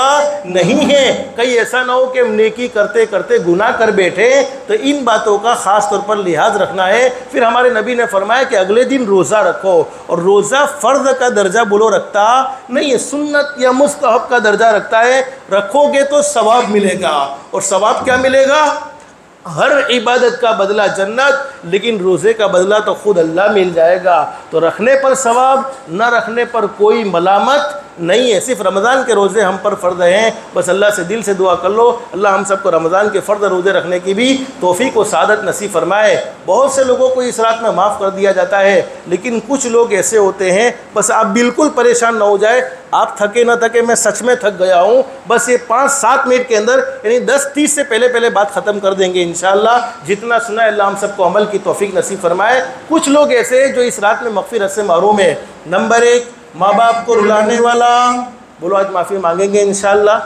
A: नहीं है। कहीं ऐसा ना हो कि हम नेकी करते करते गुनाह कर बैठे, तो इन बातों का ख़ास तौर पर लिहाज रखना है। फिर हमारे नबी ने फरमाया कि अगले दिन रोज़ा रखो, और रोज़ा फ़र्द का दर्जा बोलो रखता नहीं है, सुन्नत या मुस्तहब का दर्जा रखता है। रखोगे तो सवाब मिलेगा, और सवाब क्या मिलेगा? हर इबादत का बदला जन्नत, लेकिन रोज़े का बदला तो खुद अल्लाह मिल जाएगा। तो रखने पर सवाब, न रखने पर कोई मलामत नहीं है। सिर्फ रमज़ान के रोज़े हम पर फ़र्द हैं, बस अल्लाह से दिल से दुआ कर लो अल्लाह हम सबको रमज़ान के फ़र्द रोज़े रखने की भी तौफ़ीक़ व सादत नसीब फरमाए। बहुत से लोगों को इस रात में माफ़ कर दिया जाता है, लेकिन कुछ लोग ऐसे होते हैं, बस आप बिल्कुल परेशान ना हो जाए, आप थके ना थके, मैं सच में थक गया हूँ, बस ये 5-7 मिनट के अंदर यानी 10-30 से पहले बात ख़त्म कर देंगे इंशाअल्लाह। जितना सुना है अल्लाह हम सबको अमल की तौफ़ीक़ नसीब फरमाए। कुछ लोग ऐसे हैं जो इस रात में मग़फ़िरत से महरूम है। नंबर 1, माँ बाप को रुलाने वाला, बोलो आज माफ़ी मांगेंगे इंशाअल्लाह,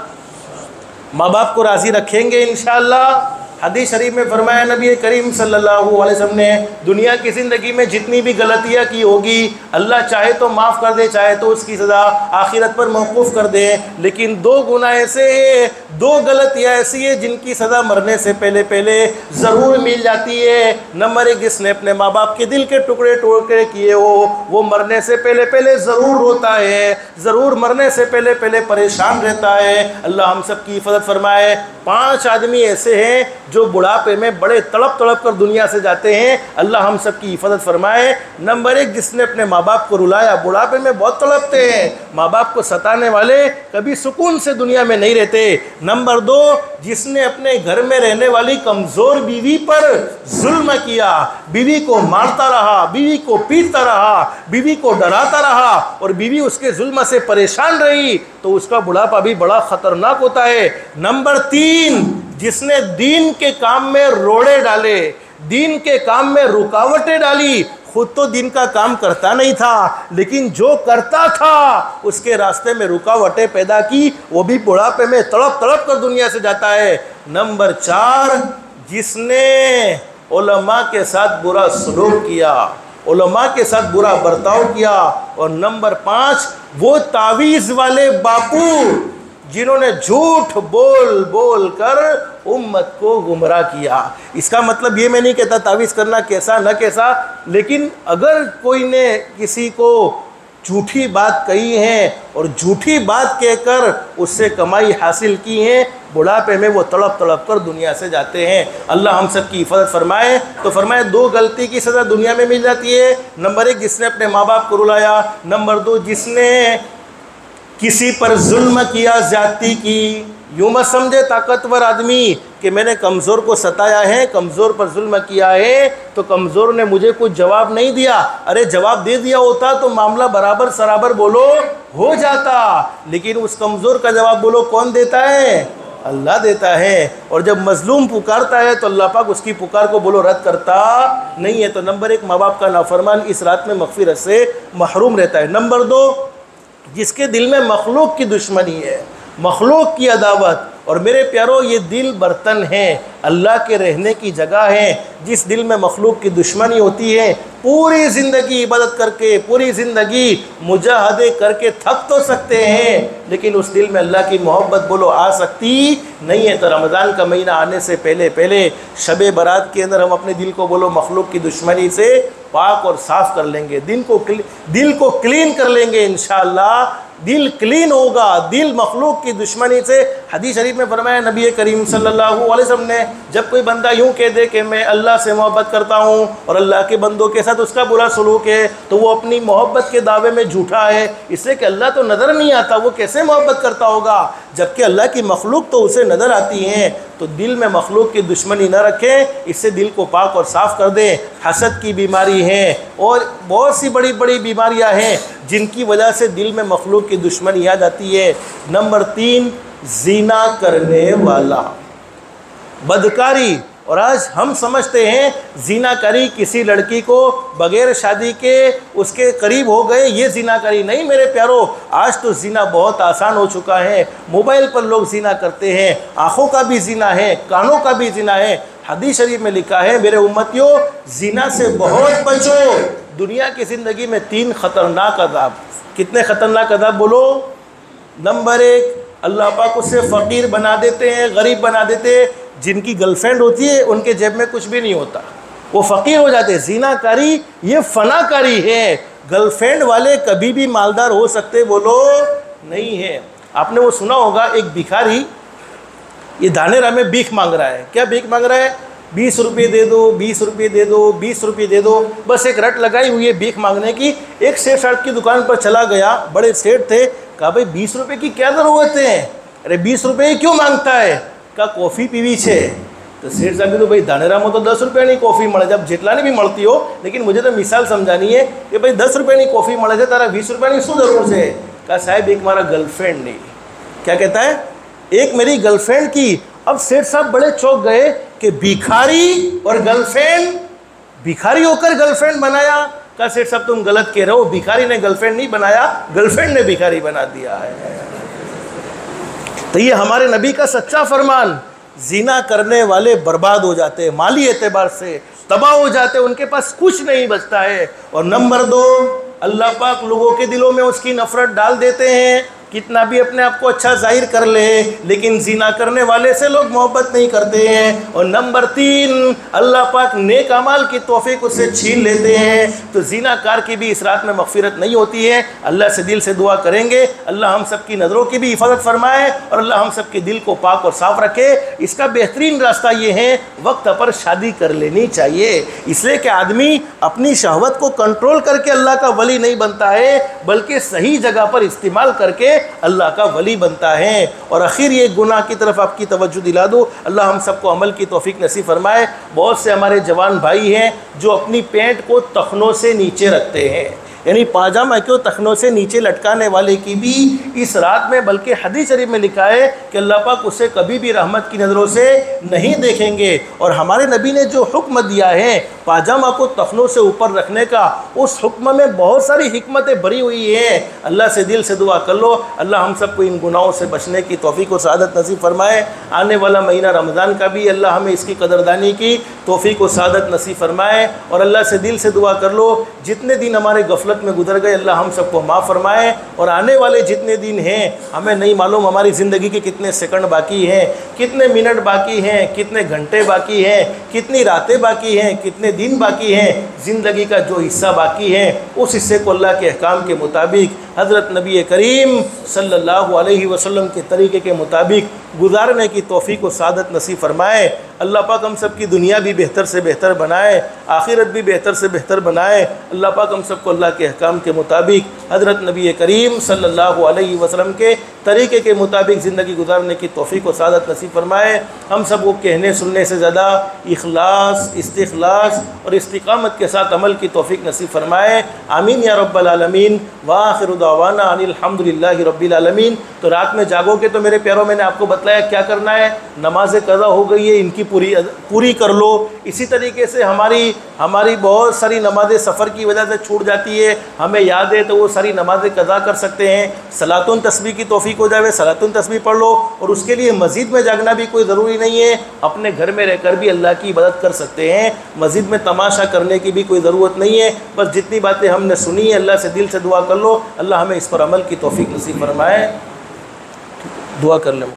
A: माँ बाप को राज़ी रखेंगे इंशाअल्लाह। हदीस शरीफ में फरमाया नबी करीम सल्लल्लाहु अलैहि वसल्लम ने दुनिया की ज़िंदगी में जितनी भी गलतियाँ की होगी अल्लाह चाहे तो माफ़ कर दे, चाहे तो उसकी सज़ा आखिरत पर मौकूफ़ कर दे। लेकिन 2 गुनाह ऐसे हैं, 2 गलतियाँ ऐसी है जिनकी सज़ा मरने से पहले ज़रूर मिल जाती है। नंबर 1, जिसने अपने माँ बाप के दिल के टुकड़े टुकड़े किए हो, वो मरने से पहले ज़रूर रोता है, ज़रूर मरने से पहले परेशान रहता है। अल्लाह हम सब की हिफाजत फरमाए। 5 आदमी ऐसे हैं जो बुढ़ापे में बड़े तड़प कर दुनिया से जाते हैं, अल्लाह हम सब की हिफाजत फरमाए। नंबर 1, जिसने अपने माँ बाप को रुलाया, बुढ़ापे में बहुत तड़पते हैं, माँ बाप को सताने वाले कभी सुकून से दुनिया में नहीं रहते। नंबर 2, जिसने अपने घर में रहने वाली कमज़ोर बीवी पर जुल्म किया, बीवी को मारता रहा, बीवी को पीटता रहा, बीवी को डराता रहा, और बीवी उसके जुल्म से परेशान रही, तो उसका बुढ़ापा भी बड़ा ख़तरनाक होता है। नंबर 3, जिसने दीन के काम में रोड़े डाले, दीन के काम में रुकावटें डाली, खुद तो दिन का काम करता नहीं था, लेकिन जो करता था उसके रास्ते में रुकावटें पैदा की, वो भी बुढ़ापे में तड़प कर दुनिया से जाता है। नंबर 4, जिसने उलमा के साथ बुरा सलूक किया, उलमा के साथ बुरा बर्ताव किया। और नंबर 5, वो तावीज़ वाले बापू जिन्होंने झूठ बोल कर उम्मत को गुमराह किया। इसका मतलब ये मैं नहीं कहता तावीज़ करना कैसा न कैसा, लेकिन अगर कोई ने किसी को झूठी बात कही है और झूठी बात कहकर उससे कमाई हासिल की है, बुढ़ापे में वो तड़प कर दुनिया से जाते हैं। अल्लाह हम सब की हिफाजत फरमाए। तो फरमाए 2 गलती की सज़ा दुनिया में मिल जाती है। नंबर 1, जिसने अपने माँ बाप को रुलाया। नंबर 2, जिसने किसी पर जुल्म किया, ज़्यादती की। यूँ मत समझे ताकतवर आदमी कि मैंने कमज़ोर को सताया है, कमज़ोर पर जुल्म किया है, तो कमज़ोर ने मुझे कुछ जवाब नहीं दिया। अरे जवाब दे दिया होता तो मामला बराबर सराबर बोलो हो जाता, लेकिन उस कमज़ोर का जवाब बोलो कौन देता है? अल्लाह देता है। और जब मज़लूम पुकारता है तो अल्लाह पाक उसकी पुकार को बोलो रद्द करता नहीं है। तो नंबर 1, माँ बाप का नाफरमान इस रात में मग़फ़िरत से महरूम रहता है। नंबर 2, जिसके दिल में मखलूक की दुश्मनी है, मखलूक की अदावत। और मेरे प्यारो, ये दिल बर्तन है, अल्लाह के रहने की जगह है। जिस दिल में मखलूक की दुश्मनी होती है, पूरी ज़िंदगी इबादत करके, पूरी ज़िंदगी मुजाहदे करके थक तो सकते हैं, लेकिन उस दिल में अल्लाह की मोहब्बत बोलो आ सकती नहीं है। तो रमज़ान का महीना आने से पहले पहले शब बारात के अंदर हम अपने दिल को बोलो मखलूक की दुश्मनी से पाक और साफ़ कर लेंगे, दिल को क्लीन कर लेंगे इंशाअल्लाह। दिल क्लीन होगा, दिल मखलूक की दुश्मनी से। हदीस शरीफ में फरमाया नबी करीम सल्लल्लाहु अलैहि वसल्लम ने, जब कोई बंदा यूँ कह दे कि मैं अल्लाह से मोहब्बत करता हूँ और अल्लाह के बंदों के साथ उसका बुरा सलूक है, तो वो अपनी मोहब्बत के दावे में झूठा है। इससे कि अल्लाह तो नज़र नहीं आता, वो कैसे मोहब्बत करता होगा, जबकि अल्लाह की मखलूक तो उसे नज़र आती हैं। तो दिल में मखलूक की दुश्मनी न रखें, इससे दिल को पाक और साफ़ कर दें। हसद की बीमारी है और बहुत सी बड़ी बड़ी बीमारियां हैं जिनकी वजह से दिल में मखलूक की दुश्मनी आ जाती है। नंबर 3, ज़िना करने वाला, बदकारी। और आज हम समझते हैं ज़िनाकारी किसी लड़की को बग़ैर शादी के उसके करीब हो गए, ये ज़िनाकारी नहीं मेरे प्यारो। आज तो ज़िना बहुत आसान हो चुका है, मोबाइल पर लोग ज़िना करते हैं, आँखों का भी ज़िना है, कानों का भी ज़िना है। हदीस शरीफ में लिखा है मेरे उम्मतियों, ज़िना से बहुत बचो। दुनिया की ज़िंदगी में 3 ख़तरनाक अज़ाब। कितने ख़तरनाक अज़ाब बोलो? नंबर 1, अल्लाह पाक उसे फ़कीर बना देते हैं, गरीब बना देते हैं। जिनकी गर्लफ्रेंड होती है उनके जेब में कुछ भी नहीं होता, वो फ़कीर हो जाते हैं। ज़िनाकारी ये फनाकारी है। गर्लफ्रेंड वाले कभी भी मालदार हो सकते बोलो नहीं है। आपने वो सुना होगा, एक भिखारी ये धानेरा में भीख मांग रहा है। क्या भीख मांग रहा है? 20 रुपये दे दो, 20 रुपये दे दो, 20 रुपये दे दो। बस एक रट लगाई हुई है भीख मांगने की। एक सेठ साहब की दुकान पर चला गया, बड़े सेठ थे। कहा भाई 20 रुपये की क्या ज़रूरत है? अरे 20 रुपये क्यों मांगता है? का कॉफ़ी पीवी छे। तो सेठ साहब तो भाई धानेरा में तो 10 रुपये कॉफ़ी મળે, जब જેટલાની भी મળતી हो, लेकिन मुझे तो मिसाल समझानी है कि भाई 10 रुपये कॉफ़ी મળે છે, तारा 20 रुपये शू जरूर है? कहा साहब एक हमारा गर्लफ्रेंड नहीं। क्या कहता है? एक मेरी गर्लफ्रेंड की। अब सेठ साहब बड़े चौंक गए कि भिखारी और गर्लफ्रेंड, भिखारी होकर गर्लफ्रेंड बनाया। कहा सेठ साहब तुम गलत कह रहे हो, भिखारी ने गर्लफ्रेंड नहीं बनाया, गर्लफ्रेंड ने भिखारी बना दिया है। तो ये हमारे नबी का सच्चा फरमान। ज़िना करने वाले बर्बाद हो जाते हैं, माली एतबार से तबाह हो जाते हैं, उनके पास कुछ नहीं बचता है। और नंबर 2, अल्लाह पाक लोगों के दिलों में उसकी नफ़रत डाल देते हैं। कितना भी अपने आप को अच्छा जाहिर कर ले, लेकिन ज़िना करने वाले से लोग मोहब्बत नहीं करते हैं। और नंबर 3, अल्लाह पाक नेक अमाल की तौफीक उससे छीन लेते हैं। तो ज़िनाकार की भी इस रात में मग़फ़िरत नहीं होती है। अल्लाह से दिल से दुआ करेंगे, अल्लाह हम सब की नज़रों की भी हिफाजत फरमाए और अल्लाह हम सब के दिल को पाक और साफ़ रखे। इसका बेहतरीन रास्ता ये है, वक्त पर शादी कर लेनी चाहिए। इसलिए कि आदमी अपनी शहवत को कंट्रोल करके अल्लाह का वली नहीं बनता है, बल्कि सही जगह पर इस्तेमाल करके अल्लाह का वली बनता है। और आखिर ये गुनाह की तरफ आपकी तवज्जो दिला दो, अल्लाह हम सबको अमल की तौफीक नसीब फरमाए। बहुत से हमारे जवान भाई हैं जो अपनी पैंट को तखनों से नीचे रखते हैं, यानी पाजामा को तखनों से नीचे लटकाने वाले की भी इस रात में, बल्कि हदीस शरीफ में लिखा है कि अल्लाह पाक उसे कभी भी रहमत की नज़रों से नहीं देखेंगे। और हमारे नबी ने जो हुक्म दिया है पाजामा को तखनों से ऊपर रखने का, उस हुक्म में बहुत सारी हिकमतें भरी हुई हैं। अल्लाह से दिल से दुआ कर लो, अल्लाह हम सबको इन गुनाहों से बचने की तौफीक और सआदत नसीब फरमाए। आने वाला महीना रमज़ान का भी अल्लाह हमें इसकी कदरदानी की तौफीक और सआदत नसीब फरमाए। और अल्लाह से दिल से दुआ कर लो, जितने दिन हमारे गफलत में गुजर गए अल्लाह हम सबको माफ़ फरमाए। और आने वाले जितने दिन हैं हमें नहीं मालूम हमारी ज़िंदगी के कितने सेकंड बाकी हैं, कितने मिनट बाकी हैं, कितने घंटे बाकी हैं, कितनी रातें बाकी हैं, कितने दिन बाकी हैं। ज़िंदगी का जो हिस्सा बाकी है उस हिस्से को अल्लाह के अहकाम के मुताबिक, हज़रत नबी करीम सल्लल्लाहु अलैहि वसल्लम के तरीक़े के मुताबिक गुजारने की तौफीक और सआदत नसीब फरमाए। अल्लाह पाक हम सब की दुनिया भी बेहतर से बेहतर बनाए, आखिरत भी बेहतर से बेहतर बनाए। अल्लाह पाक हम सबको अल्लाह के अहकाम के मुताबिक, हज़रत नबी करीम सल्लल्लाहु अलैहि वसल्लम के तरीक़े के मुताबिक ज़िंदगी गुजारने की तौफीक और सआदत नसीब फरमाए। हम सब को कहने सुनने से ज़्यादा इखलास, इस्तिखलास और इस्तिकामत के साथ अमल की तौफीक नसीब फरमाए। आमीन या रब्बल आलमीन। व आखिर दावाना अनिल हम्दुलिल्लाहि रब्बिल आलमीन। तो रात में जागोगे तो मेरे प्यारों, मैंने आपको बताया क्या करना है। नमाज कज़ा हो गई है, इनकी पूरी कर लो। इसी तरीके से हमारी बहुत सारी नमाज़ें सफ़र की वजह से छूट जाती है, हमें याद है तो वो सारी नमाज़ें कज़ा कर सकते हैं। सलातुन तस्बीह की तौफीक हो जाए, सलातुन तस्बीह पढ़ लो। और उसके लिए मस्जिद में जागना भी कोई ज़रूरी नहीं है, अपने घर में रहकर भी अल्लाह की इबादत कर सकते हैं। मस्जिद में तमाशा करने की भी कोई ज़रूरत नहीं है। बस जितनी बातें हमने सुनी है, अल्लाह से दिल से दुआ कर लो, अल्लाह हमें इस पर अमल की तौफीक नसीब फरमाए। दुआ कर लें।